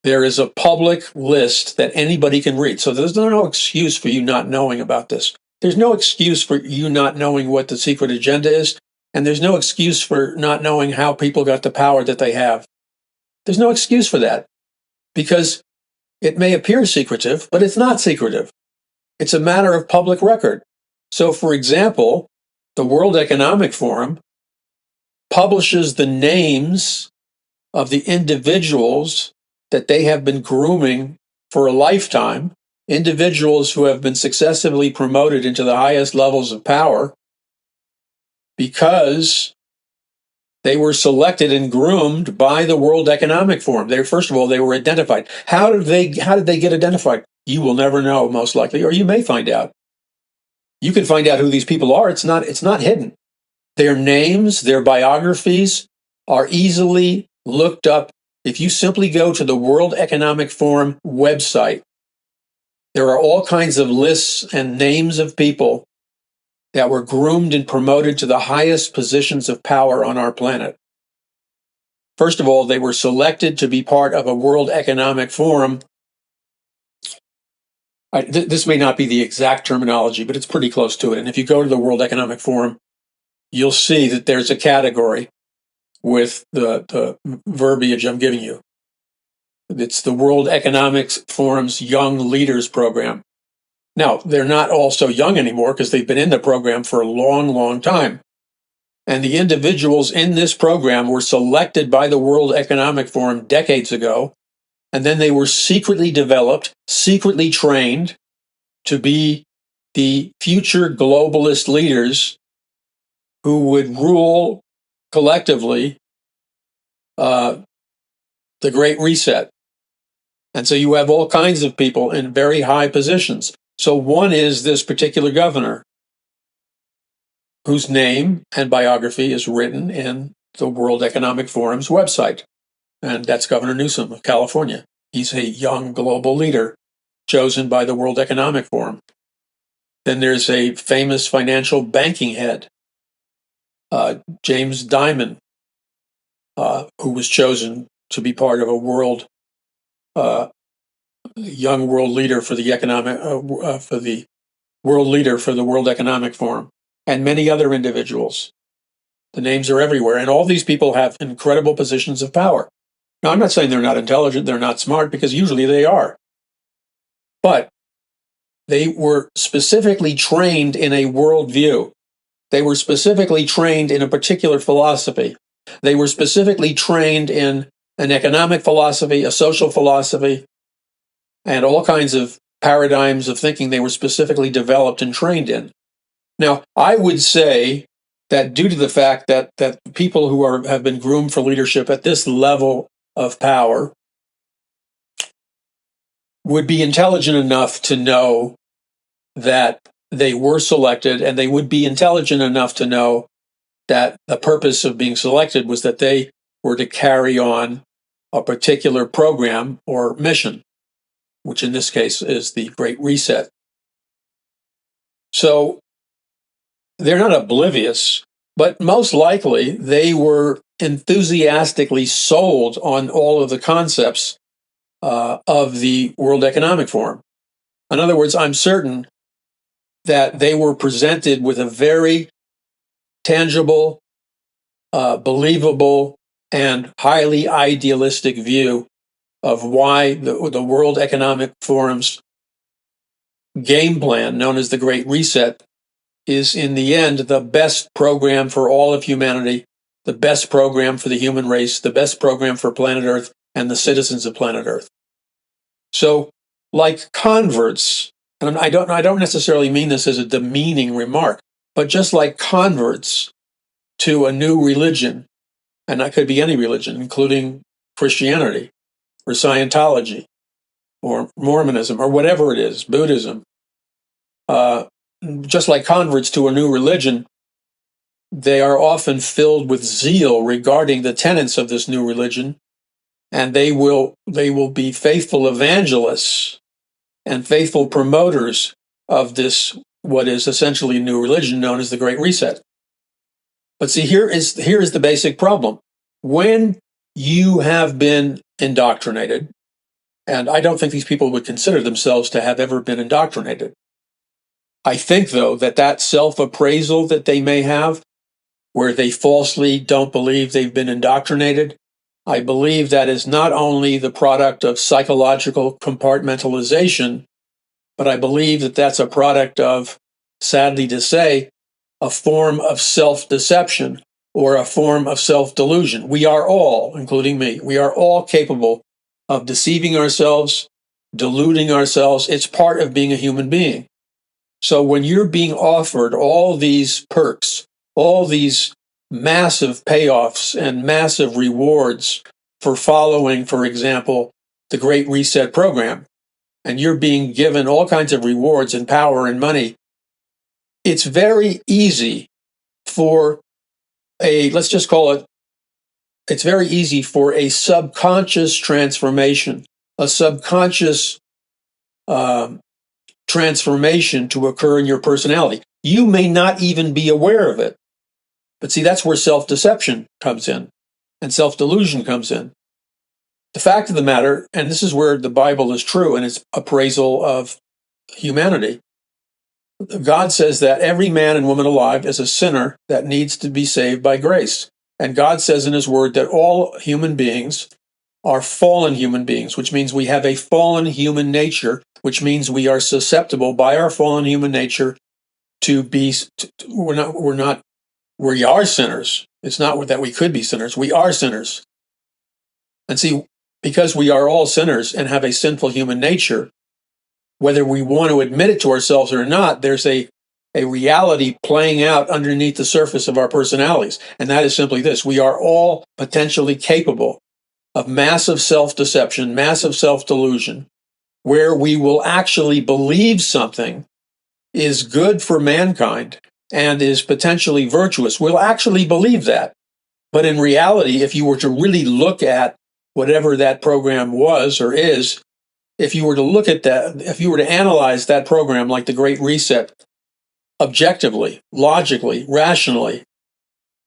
there is a public list that anybody can read. So there's no excuse for you not knowing about this. There's no excuse for you not knowing what the secret agenda is. And there's no excuse for not knowing how people got the power that they have. There's no excuse for that, because it may appear secretive, but it's not secretive. It's a matter of public record. So, for example, the World Economic Forum publishes the names of the individuals that they have been grooming for a lifetime, individuals who have been successively promoted into the highest levels of power because they were selected and groomed by the World Economic Forum. First of all, they were identified. How did they get identified? You will never know, most likely, or you may find out. You can find out who these people are. It's not hidden. Their names, their biographies are easily looked up. If you simply go to the World Economic Forum website, there are all kinds of lists and names of people that were groomed and promoted to the highest positions of power on our planet. First of all, they were selected to be part of a World Economic Forum. This may not be the exact terminology, but it's pretty close to it. And if you go to the World Economic Forum, you'll see that there's a category with the verbiage I'm giving you. It's the World Economic Forum's Young Leaders Program. Now, they're not all so young anymore because they've been in the program for a long, long time. And the individuals in this program were selected by the World Economic Forum decades ago, and then they were secretly developed, secretly trained to be the future globalist leaders who would rule collectively the Great Reset. And so you have all kinds of people in very high positions. So one is this particular governor whose name and biography is written in the World Economic Forum's website. And that's Governor Newsom of California. He's a young global leader chosen by the World Economic Forum. Then there's a famous financial banking head, James Dimon, who was chosen to be part of a young world leader for the world leader for the World Economic Forum, and many other individuals. The names are everywhere, and all these people have incredible positions of power. Now, I'm not saying they're not intelligent, they're not smart, because usually they are. But they were specifically trained in a worldview. They were specifically trained in a particular philosophy. They were specifically trained in an economic philosophy, a social philosophy, and all kinds of paradigms of thinking they were specifically developed and trained in. Now, I would say that due to the fact that people who have been groomed for leadership at this level of power would be intelligent enough to know that they were selected, and they would be intelligent enough to know that the purpose of being selected was that they were to carry on a particular program or mission, which in this case is the Great Reset. So they're not oblivious, but most likely they were enthusiastically sold on all of the concepts of the World Economic Forum. In other words, I'm certain that they were presented with a very tangible, believable, and highly idealistic view of why the World Economic Forum's game plan, known as the Great Reset, is in the end the best program for all of humanity, the best program for the human race, the best program for planet Earth and the citizens of planet Earth. So, like converts, and I don't necessarily mean this as a demeaning remark, but just like converts to a new religion, and that could be any religion, including Christianity or Scientology or Mormonism or whatever it is, Buddhism, just like converts to a new religion, they are often filled with zeal regarding the tenets of this new religion, and they will be faithful evangelists and faithful promoters of this, what is essentially a new religion known as the Great Reset. But see, here is the basic problem. When you have been indoctrinated, and I don't think these people would consider themselves to have ever been indoctrinated. I think, though, that self-appraisal that they may have, where they falsely don't believe they've been indoctrinated. I believe that is not only the product of psychological compartmentalization, but I believe that that's a product of, sadly to say, a form of self-deception or a form of self-delusion. We are all, including me, we are all capable of deceiving ourselves, deluding ourselves. It's part of being a human being. So when you're being offered all these perks, all these massive payoffs and massive rewards for following, for example, the Great Reset program, and you're being given all kinds of rewards and power and money, it's very easy for let's just call it, it's very easy for a subconscious transformation, a subconscious transformation to occur in your personality. You may not even be aware of it. But see, that's where self-deception comes in and self-delusion comes in. The fact of the matter, and this is where the Bible is true in its appraisal of humanity, God says that every man and woman alive is a sinner that needs to be saved by grace. And God says in his word that all human beings are fallen human beings, which means we have a fallen human nature, which means we are susceptible by our fallen human nature to be, we are sinners. It's not that we could be sinners. We are sinners. And see, because we are all sinners and have a sinful human nature, whether we want to admit it to ourselves or not, there's a reality playing out underneath the surface of our personalities. And that is simply this: we are all potentially capable of massive self-deception, massive self-delusion, where we will actually believe something is good for mankind and is potentially virtuous. We'll actually believe that. But in reality, if you were to really look at whatever that program was or is, if you were to look at that, if you were to analyze that program like the Great Reset, objectively, logically, rationally,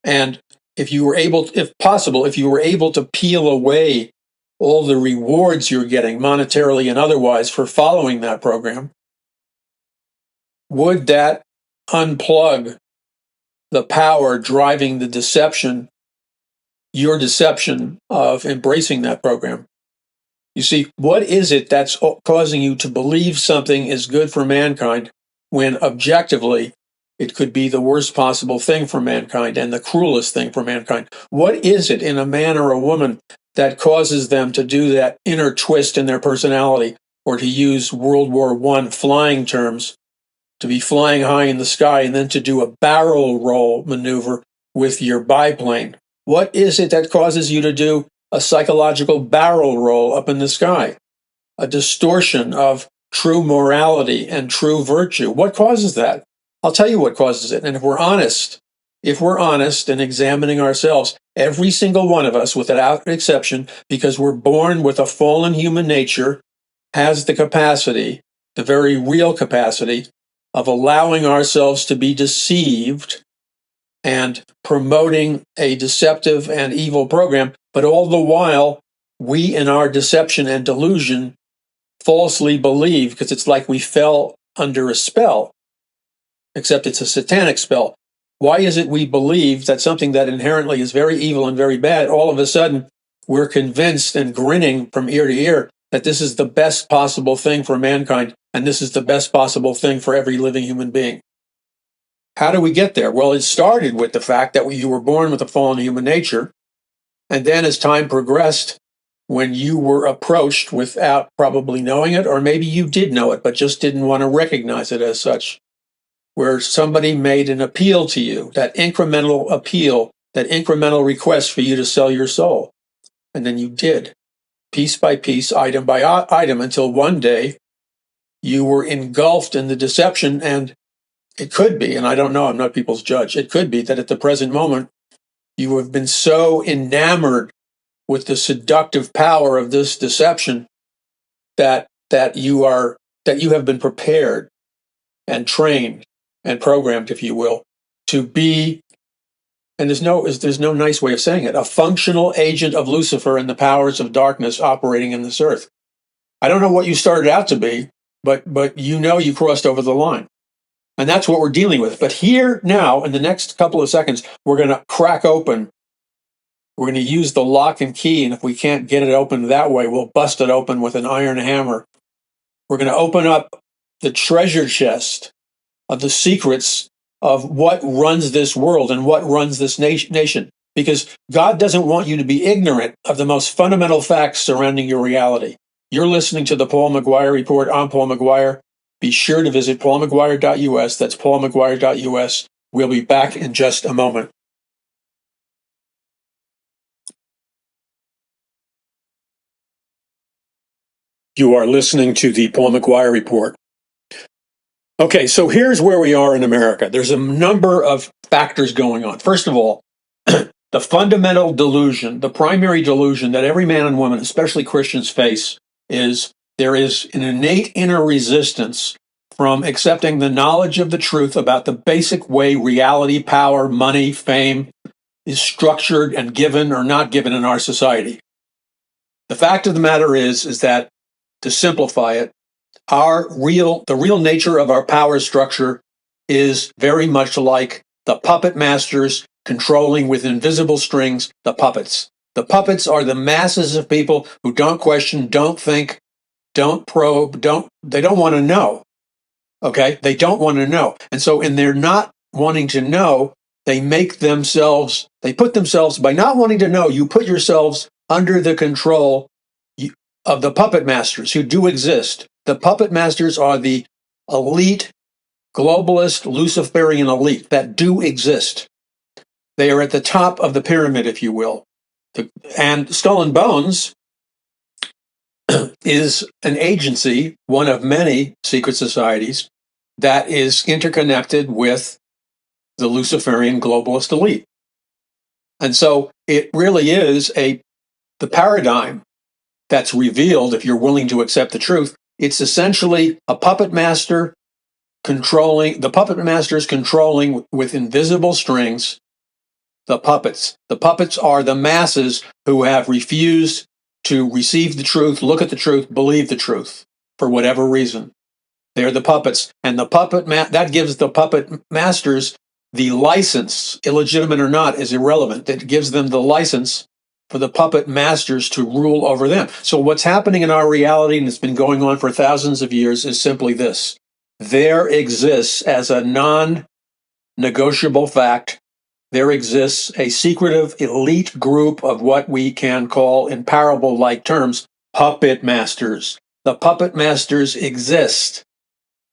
and if you were able, if possible, if you were able to peel away all the rewards you're getting monetarily and otherwise for following that program, would that unplug the power driving the deception, your deception of embracing that program? You see, what is it that's causing you to believe something is good for mankind when objectively it could be the worst possible thing for mankind and the cruelest thing for mankind? What is it in a man or a woman that causes them to do that inner twist in their personality, or to use World War I flying terms, to be flying high in the sky and then to do a barrel roll maneuver with your biplane? What is it that causes you to do a psychological barrel roll up in the sky? A distortion of true morality and true virtue. What causes that? I'll tell you what causes it. And if we're honest in examining ourselves, every single one of us, without exception, because we're born with a fallen human nature, has the capacity, the very real capacity, of allowing ourselves to be deceived and promoting a deceptive and evil program. But all the while, we in our deception and delusion falsely believe, because it's like we fell under a spell, except it's a satanic spell. Why is it we believe that something that inherently is very evil and very bad, all of a sudden we're convinced and grinning from ear to ear that this is the best possible thing for mankind and this is the best possible thing for every living human being? How do we get there? Well, it started with the fact that you were born with a fallen human nature, and then as time progressed, when you were approached without probably knowing it, or maybe you did know it but just didn't want to recognize it as such, where somebody made an appeal to you, that incremental appeal, that incremental request for you to sell your soul. And then you did, piece by piece, item by item, until one day you were engulfed in the deception. And it could be, and I don't know, I'm not people's judge, it could be that at the present moment you have been so enamored with the seductive power of this deception that you have been prepared and trained and programmed, if you will, to be, and there's no nice way of saying it, a functional agent of Lucifer and the powers of darkness operating in this earth. I don't know what you started out to be, but you know you crossed over the line. And that's what we're dealing with. But here now, in the next couple of seconds, we're going to crack open. We're going to use the lock and key. And if we can't get it open that way, we'll bust it open with an iron hammer. We're going to open up the treasure chest of the secrets of what runs this world and what runs this nation. Because God doesn't want you to be ignorant of the most fundamental facts surrounding your reality. You're listening to the Paul McGUIRE Report. I'm Paul McGUIRE. Be sure to visit paulmcguire.us. That's paulmcguire.us. We'll be back in just a moment. You are listening to the Paul McGUIRE Report. Okay, so here's where we are in America. There's a number of factors going on. First of all, the fundamental delusion, the primary delusion that every man and woman, especially Christians, face is there is an innate inner resistance from accepting the knowledge of the truth about the basic way reality, power, money, fame is structured and given or not given in our society. The fact of the matter is that, to simplify it, the real nature of our power structure is very much like the puppet masters controlling with invisible strings the puppets. The puppets are the masses of people who don't question, don't think, don't probe, they don't want to know. Okay? They don't want to know. And so in their not wanting to know, they put themselves, by not wanting to know, you put yourselves under the control of the puppet masters who do exist. The puppet masters are the elite, globalist, Luciferian elite that do exist. They are at the top of the pyramid, if you will. And Skull and Bones is an agency, one of many secret societies, that is interconnected with the Luciferian globalist elite. And so it really is the paradigm that's revealed, if you're willing to accept the truth. It's essentially a puppet master controlling with invisible strings the puppets. The puppets are the masses who have refused to receive the truth, look at the truth, believe the truth for whatever reason. They're the puppets. And that gives the puppet masters the license, illegitimate or not, is irrelevant. It gives them the license for the puppet masters to rule over them. So what's happening in our reality, and it's been going on for thousands of years, is simply this. There exists, as a non-negotiable fact, there exists a secretive elite group of what we can call, in parable-like terms, puppet masters. The puppet masters exist.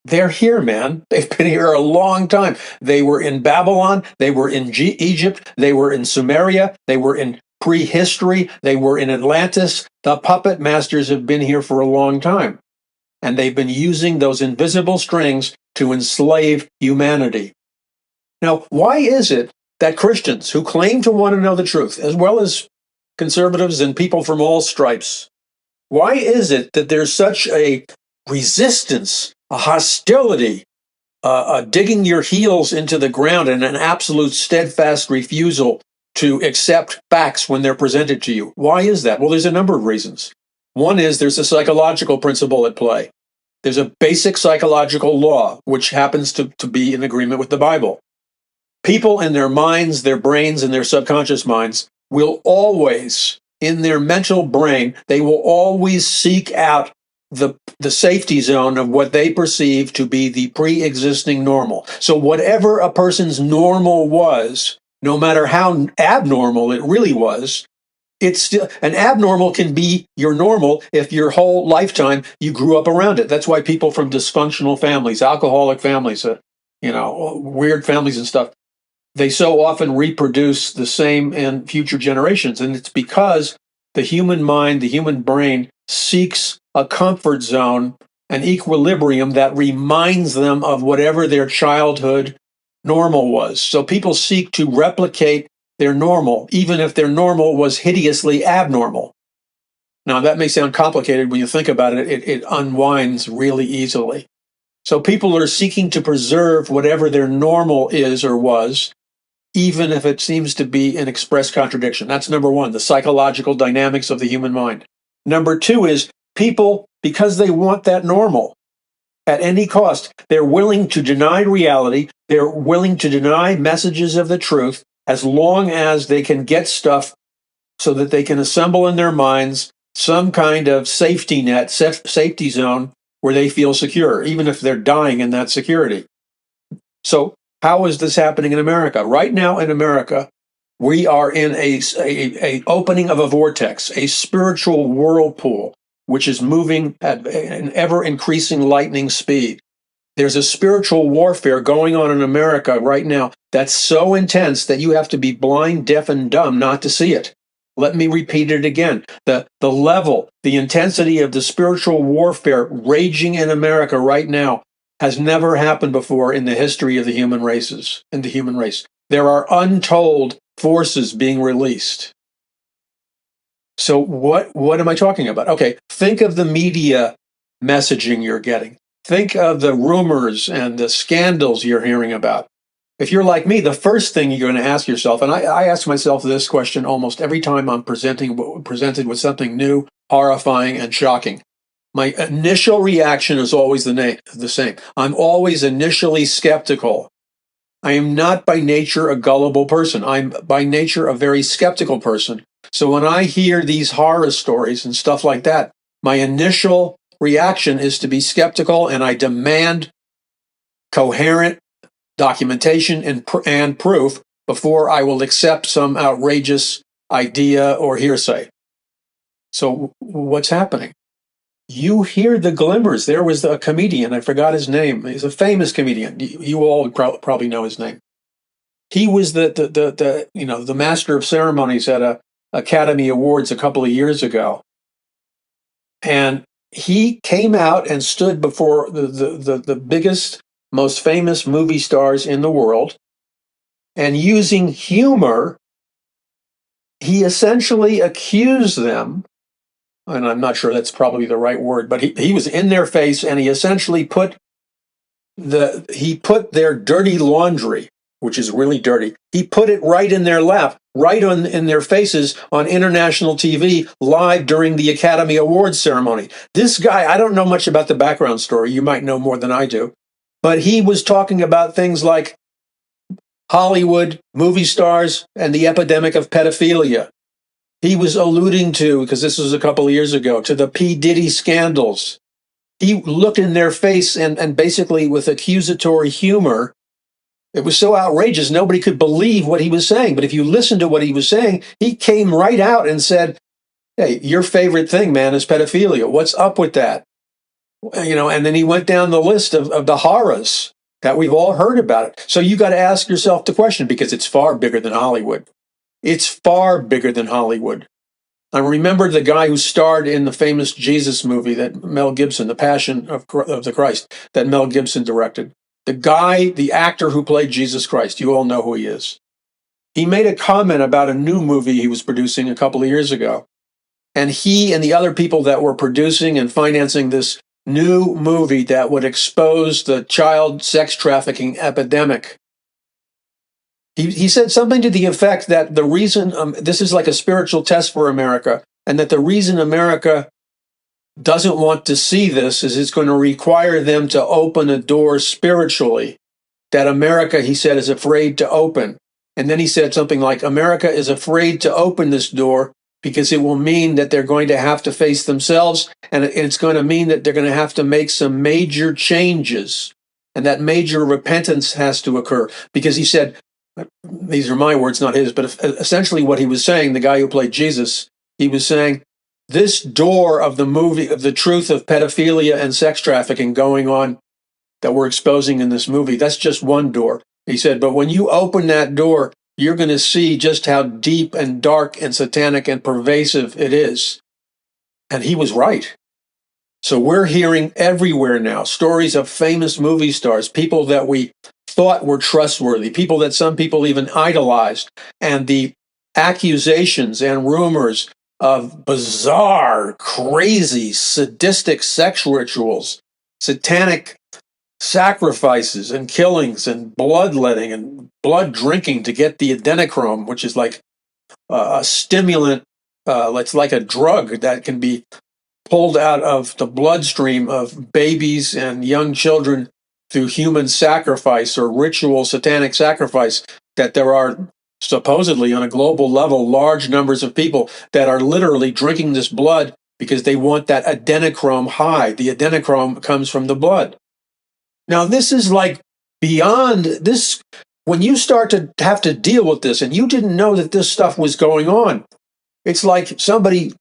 They're here, man. They've been here a long time. They were in Babylon. They were in Egypt. They were in Sumeria. They were in prehistory. They were in Atlantis. The puppet masters have been here for a long time. And they've been using those invisible strings to enslave humanity. Now, why is it that Christians who claim to want to know the truth, as well as conservatives and people from all stripes, why is it that there's such a resistance, a hostility, digging your heels into the ground, and an absolute steadfast refusal to accept facts when they're presented to you? Why is that? Well, there's a number of reasons. One is there's a psychological principle at play. There's a basic psychological law, which happens to be in agreement with the Bible. People in their minds, their brains, and their subconscious minds will always, in their mental brain, they will always seek out the safety zone of what they perceive to be the pre-existing normal. So whatever a person's normal was, no matter how abnormal it really was, it's still an abnormal can be your normal if your whole lifetime you grew up around it. That's why people from dysfunctional families, alcoholic families, weird families and stuff, they so often reproduce the same in future generations. And it's because the human mind, the human brain seeks a comfort zone, an equilibrium that reminds them of whatever their childhood normal was. So people seek to replicate their normal, even if their normal was hideously abnormal. Now, that may sound complicated when you think about it. It unwinds really easily. So people are seeking to preserve whatever their normal is or was, even if it seems to be an express contradiction. That's number one, the psychological dynamics of the human mind. Number two is people, because they want that normal, at any cost. They're willing to deny reality. They're willing to deny messages of the truth as long as they can get stuff so that they can assemble in their minds some kind of safety net, safety zone where they feel secure, even if they're dying in that security. So how is this happening in America? Right now in America, we are in a opening of a vortex, a spiritual whirlpool, which is moving at an ever increasing lightning speed. There's a spiritual warfare going on in America right now that's so intense that you have to be blind, deaf, and dumb not to see it. Let me repeat it again. The level, the intensity of the spiritual warfare raging in America right now has never happened before in the history of the human race. There are untold forces being released. So what am I talking about? Okay, think of the media messaging you're getting. Think of the rumors and the scandals you're hearing about. If you're like me, the first thing you're going to ask yourself, and I ask myself this question almost every time I'm presented with something new, horrifying, and shocking. My initial reaction is always the same. I'm always initially skeptical. I am not by nature a gullible person. I'm by nature a very skeptical person. So when I hear these horror stories and stuff like that, my initial reaction is to be skeptical, and I demand coherent documentation and proof before I will accept some outrageous idea or hearsay. So what's happening? You hear the glimmers. There was a comedian, I forgot his name. He's a famous comedian. You all probably know his name. He was the master of ceremonies at a Academy Awards a couple of years ago. And he came out and stood before the biggest, most famous movie stars in the world, and using humor, he essentially accused them, and I'm not sure that's probably the right word, but he was in their face, and he essentially put their dirty laundry, which is really dirty, he put it right in their lap, right in their faces on international TV, live during the Academy Awards ceremony. This guy, I don't know much about the background story. You might know more than I do. But he was talking about things like Hollywood, movie stars, and the epidemic of pedophilia. He was alluding to, because this was a couple of years ago, to the P. Diddy scandals. He looked in their face and basically with accusatory humor. It was so outrageous, nobody could believe what he was saying. But if you listen to what he was saying, he came right out and said, hey, your favorite thing, man, is pedophilia. What's up with that? And then he went down the list of the horrors that we've all heard about it. So you got to ask yourself the question, because it's far bigger than Hollywood. It's far bigger than Hollywood. I remember the guy who starred in the famous Jesus movie that Mel Gibson, The Passion of the Christ, that Mel Gibson directed. The actor who played Jesus Christ, you all know who he is. He made a comment about a new movie he was producing a couple of years ago. And he and the other people that were producing and financing this new movie that would expose the child sex trafficking epidemic. He said something to the effect that the reason this is like a spiritual test for America, and that the reason America doesn't want to see this is it's going to require them to open a door spiritually that America, he said, is afraid to open. And then he said something like, America is afraid to open this door because it will mean that they're going to have to face themselves, and it's going to mean that they're going to have to make some major changes, and that major repentance has to occur. Because he said, these are my words, not his, but essentially what he was saying, the guy who played Jesus, he was saying, this door of the movie, of the truth of pedophilia and sex trafficking going on that we're exposing in this movie, that's just one door. He said, but when you open that door, you're going to see just how deep and dark and satanic and pervasive it is. And he was right. So we're hearing everywhere now stories of famous movie stars, people that we thought were trustworthy, people that some people even idolized, and the accusations and rumors of bizarre, crazy, sadistic sex rituals, satanic sacrifices and killings and bloodletting and blood drinking to get the adrenochrome, which is like a stimulant. It's like a drug that can be pulled out of the bloodstream of babies and young children through human sacrifice or ritual satanic sacrifice, that there are supposedly on a global level large numbers of people that are literally drinking this blood because they want that adrenochrome high. The adrenochrome comes from the blood. Now, this is like beyond this. When you start to have to deal with this and you didn't know that this stuff was going on, it's like somebody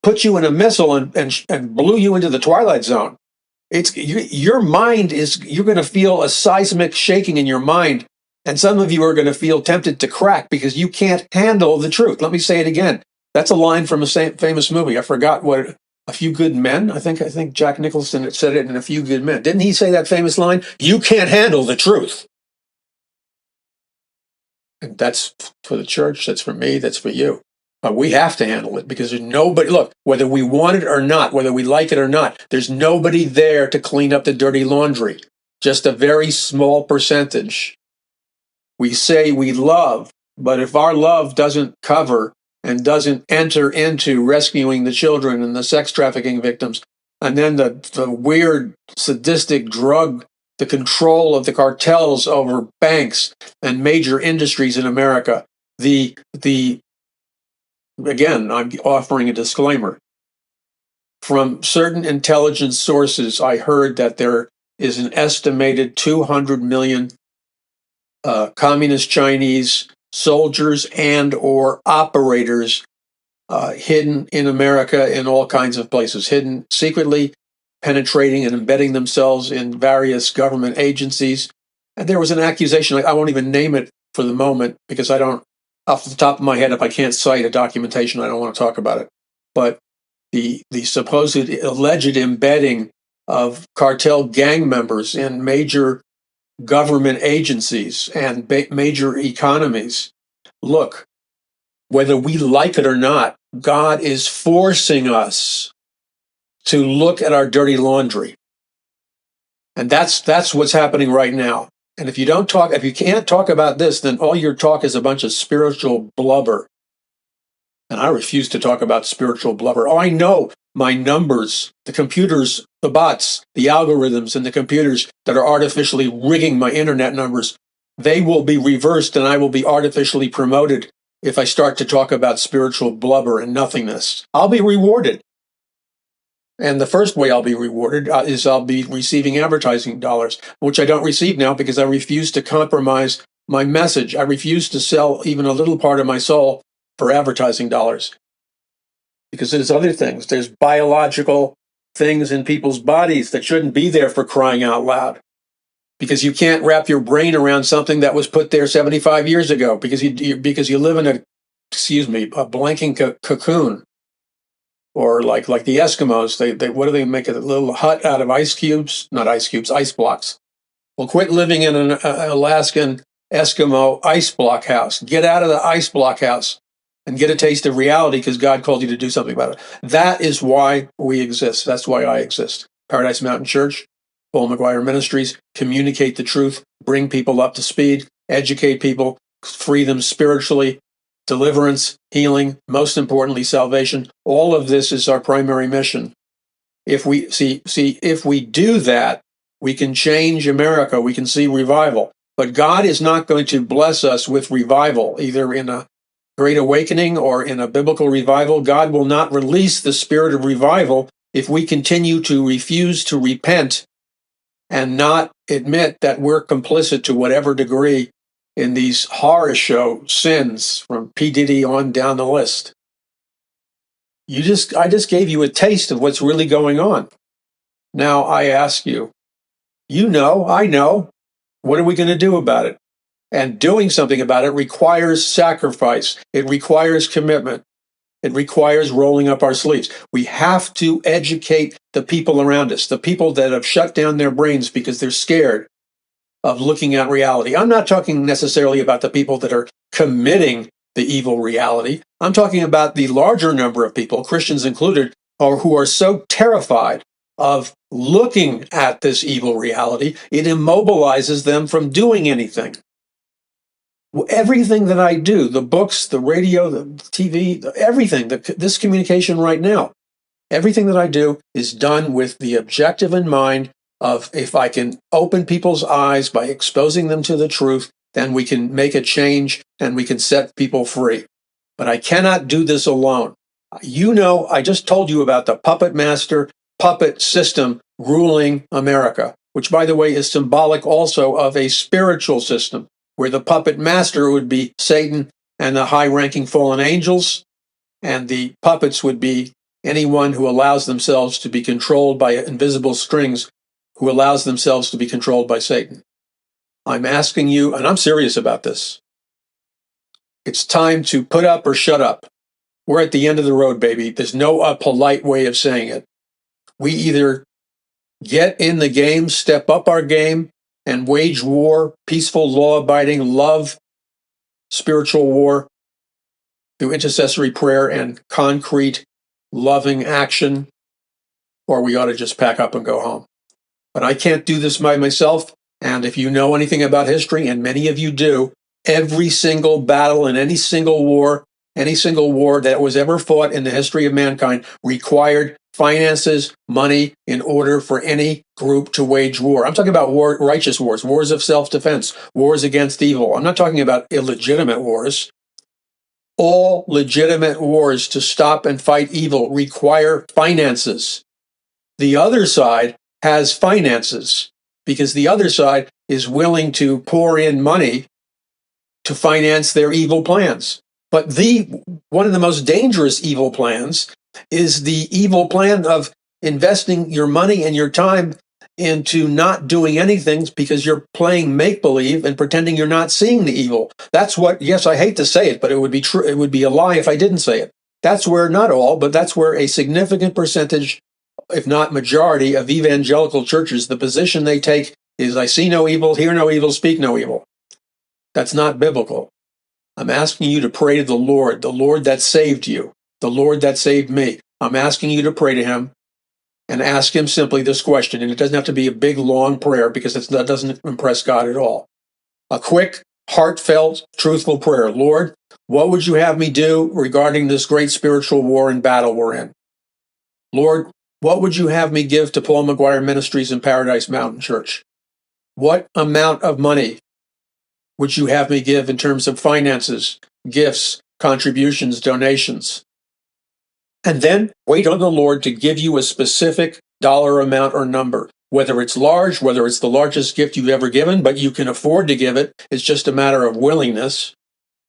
put you in a missile and blew you into the Twilight Zone. Your mind is, you're going to feel a seismic shaking in your mind. And some of you are going to feel tempted to crack because you can't handle the truth. Let me say it again. That's a line from a famous movie. I forgot what, A Few Good Men. I think Jack Nicholson said it in A Few Good Men. Didn't he say that famous line? You can't handle the truth. And that's for the church. That's for me. That's for you. But we have to handle it because there's nobody, look, whether we want it or not, whether we like it or not, there's nobody there to clean up the dirty laundry. Just a very small percentage. We say we love, but if our love doesn't cover and doesn't enter into rescuing the children and the sex trafficking victims, and then the weird sadistic drug, the control of the cartels over banks and major industries in America, again, I'm offering a disclaimer. From certain intelligence sources, I heard that there is an estimated 200 million communist Chinese soldiers and or operators hidden in America in all kinds of places, hidden secretly, penetrating and embedding themselves in various government agencies. And there was an accusation, I won't even name it for the moment because I don't, off the top of my head, if I can't cite a documentation, I don't want to talk about it. But the supposed alleged embedding of cartel gang members in major government agencies and major economies. Look, whether we like it or not, God is forcing us to look at our dirty laundry. And that's what's happening right now. And if you can't talk about this, then all your talk is a bunch of spiritual blubber. And I refuse to talk about spiritual blubber. Oh, I know my numbers, the computers, the bots, the algorithms in the computers that are artificially rigging my internet numbers, they will be reversed and I will be artificially promoted if I start to talk about spiritual blubber and nothingness. I'll be rewarded. And the first way I'll be rewarded is I'll be receiving advertising dollars, which I don't receive now because I refuse to compromise my message. I refuse to sell even a little part of my soul for advertising dollars. Because there's other things. There's biological things in people's bodies that shouldn't be there, for crying out loud. Because you can't wrap your brain around something that was put there 75 years ago because you live in a blanking cocoon. Or like the Eskimos, they what do they make, a little hut out of ice cubes? Not ice cubes, ice blocks. Well, quit living in an Alaskan Eskimo ice block house. Get out of the ice block house and get a taste of reality because God called you to do something about it. That is why we exist. That's why I exist. Paradise Mountain Church, Paul McGUIRE Ministries, communicate the truth, bring people up to speed, educate people, free them spiritually, deliverance, healing, most importantly, salvation. All of this is our primary mission. If we do that, we can change America. We can see revival. But God is not going to bless us with revival, either in a Great Awakening or in a biblical revival. God will not release the spirit of revival if we continue to refuse to repent and not admit that we're complicit to whatever degree in these horror show sins from P. Diddy on down the list. I just gave you a taste of what's really going on. Now I ask you, I know, what are we going to do about it? And doing something about it requires sacrifice. It requires commitment. It requires rolling up our sleeves. We have to educate the people around us, the people that have shut down their brains because they're scared of looking at reality. I'm not talking necessarily about the people that are committing the evil reality. I'm talking about the larger number of people, Christians included, who are so terrified of looking at this evil reality, it immobilizes them from doing anything. Everything that I do, the books, the radio, the TV, everything, this communication right now, Everything that I do is done with the objective in mind of if I can open people's eyes by exposing them to the truth, then we can make a change and we can set people free. But I cannot do this alone. You know, I just told you about the puppet master, puppet system ruling America, which, by the way, is symbolic also of a spiritual system where the puppet master would be Satan and the high-ranking fallen angels, and the puppets would be anyone who allows themselves to be controlled by invisible strings, who allows themselves to be controlled by Satan. I'm asking you, and I'm serious about this, it's time to put up or shut up. We're at the end of the road, baby. There's no polite way of saying it. We either get in the game, step up our game, and wage war, peaceful, law-abiding, love, spiritual war through intercessory prayer and concrete, loving action, or we ought to just pack up and go home. But I can't do this by myself, and if you know anything about history, and many of you do, every single battle in any single war that was ever fought in the history of mankind required finances, money, in order for any group to wage war. I'm talking about righteous wars, wars of self-defense, wars against evil. I'm not talking about illegitimate wars. All legitimate wars to stop and fight evil require finances. The other side has finances because the other side is willing to pour in money to finance their evil plans. But one of the most dangerous evil plans is the evil plan of investing your money and your time into not doing anything because you're playing make-believe and pretending you're not seeing the evil. That's what, yes, I hate to say it, but it would be true. It would be a lie if I didn't say it. That's where, not all, but that's where a significant percentage, if not majority, of evangelical churches, the position they take is I see no evil, hear no evil, speak no evil. That's not biblical. I'm asking you to pray to the Lord that saved you, the Lord that saved me. I'm asking you to pray to him and ask him simply this question. And it doesn't have to be a big, long prayer because that doesn't impress God at all. A quick, heartfelt, truthful prayer. Lord, what would you have me do regarding this great spiritual war and battle we're in? Lord, what would you have me give to Paul McGUIRE Ministries in Paradise Mountain Church? What amount of money would you have me give in terms of finances, gifts, contributions, donations? And then wait on the Lord to give you a specific dollar amount or number. Whether it's large, whether it's the largest gift you've ever given, but you can afford to give it, it's just a matter of willingness.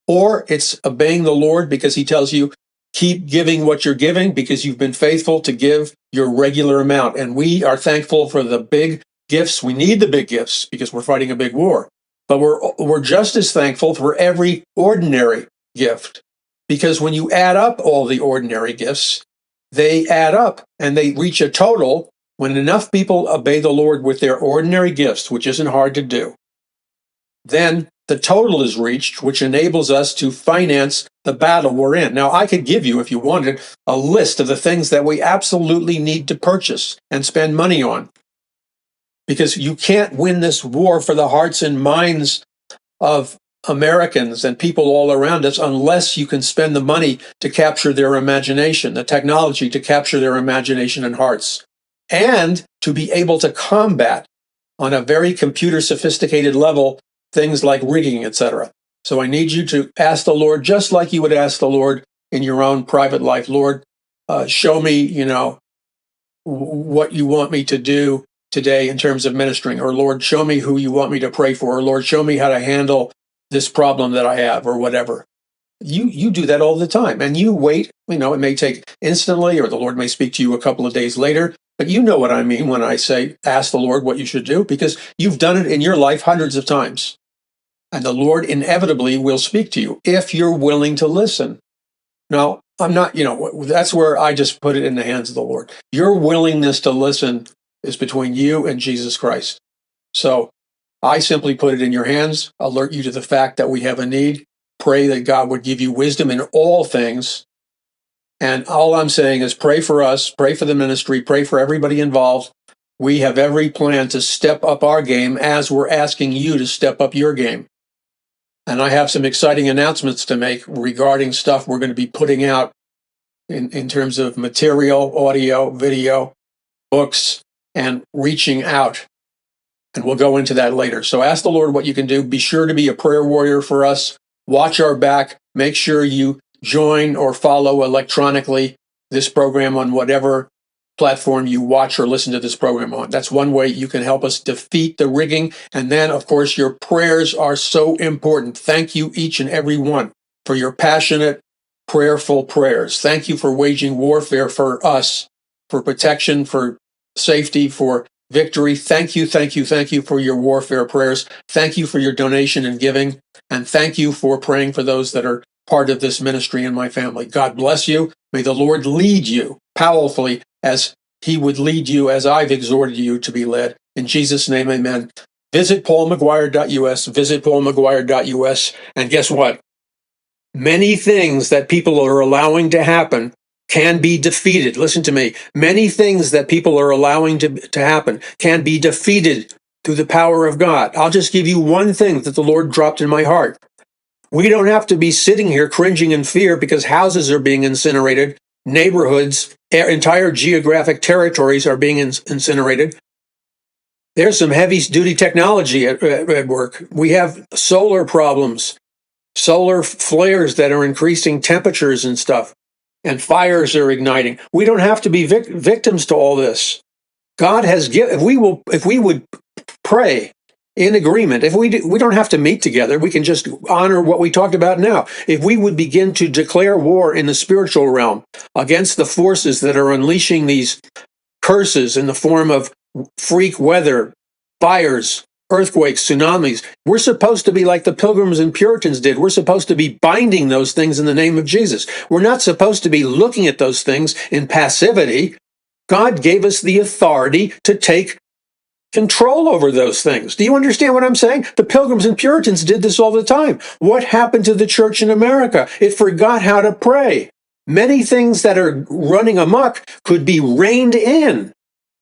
Or it's obeying the Lord because he tells you, keep giving what you're giving because you've been faithful to give your regular amount. And we are thankful for the big gifts. We need the big gifts because we're fighting a big war. But we're just as thankful for every ordinary gift. Because when you add up all the ordinary gifts, they add up and they reach a total when enough people obey the Lord with their ordinary gifts, which isn't hard to do. Then the total is reached, which enables us to finance the battle we're in. Now, I could give you, if you wanted, a list of the things that we absolutely need to purchase and spend money on. Because you can't win this war for the hearts and minds of Americans and people all around us unless you can spend the money to capture their imagination, the technology to capture their imagination and hearts, and to be able to combat on a very computer sophisticated level things like rigging, etc. So I need you to ask the Lord, just like you would ask the Lord in your own private life, Lord, show me, what you want me to do today in terms of ministering, or Lord, show me who you want me to pray for, or Lord, show me how to handle this problem that I have, or whatever. You do that all the time, and you wait. It may take instantly, or the Lord may speak to you a couple of days later, but you know what I mean when I say ask the Lord what you should do, because you've done it in your life hundreds of times. And the Lord inevitably will speak to you if you're willing to listen. Now, I'm not, that's where I just put it in the hands of the Lord. Your willingness to listen is between you and Jesus Christ. So I simply put it in your hands, alert you to the fact that we have a need, pray that God would give you wisdom in all things. And all I'm saying is pray for us, pray for the ministry, pray for everybody involved. We have every plan to step up our game as we're asking you to step up your game. And I have some exciting announcements to make regarding stuff we're going to be putting out in terms of material, audio, video, books, and reaching out. And we'll go into that later. So ask the Lord what you can do. Be sure to be a prayer warrior for us. Watch our back. Make sure you join or follow electronically this program on whatever platform you watch or listen to this program on. That's one way you can help us defeat the rigging. And then, of course, your prayers are so important. Thank you, each and every one, for your passionate, prayerful prayers. Thank you for waging warfare for us, for protection, for safety, for victory. Thank you, thank you, thank you for your warfare prayers. Thank you for your donation and giving. And thank you for praying for those that are part of this ministry and my family. God bless you. May the Lord lead you powerfully as he would lead you, as I've exhorted you to be led. In Jesus' name, amen. Visit paulmcguire.us, visit paulmcguire.us, and guess what? Many things that people are allowing to happen can be defeated. Listen to me. Many things that people are allowing to happen can be defeated through the power of God. I'll just give you one thing that the Lord dropped in my heart. We don't have to be sitting here cringing in fear because houses are being incinerated, neighborhoods, entire geographic territories are being incinerated. There's some heavy-duty technology at work. We have solar problems, solar flares that are increasing temperatures and stuff, and fires are igniting. We don't have to be victims to all this. God has given. If we would pray in agreement, we don't have to meet together. We can just honor what we talked about now. If we would begin to declare war in the spiritual realm against the forces that are unleashing these curses in the form of freak weather, fires, earthquakes, tsunamis, we're supposed to be like the Pilgrims and Puritans did. We're supposed to be binding those things in the name of Jesus. We're not supposed to be looking at those things in passivity. God gave us the authority to take control over those things. Do you understand what I'm saying? The Pilgrims and Puritans did this all the time. What happened to the church in America? It forgot how to pray. Many things that are running amok could be reined in.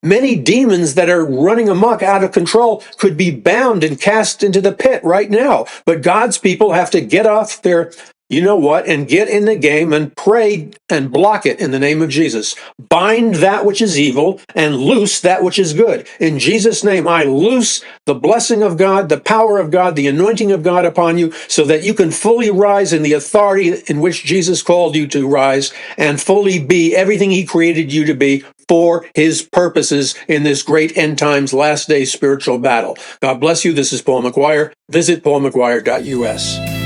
Many demons that are running amok out of control could be bound and cast into the pit right now. But God's people have to get off their, you know what, and get in the game and pray and block it in the name of Jesus. Bind that which is evil and loose that which is good. In Jesus' name, I loose the blessing of God, the power of God, the anointing of God upon you so that you can fully rise in the authority in which Jesus called you to rise and fully be everything he created you to be for his purposes in this great end times, last day spiritual battle. God bless you. This is Paul McGUIRE. Visit paulmcguire.us.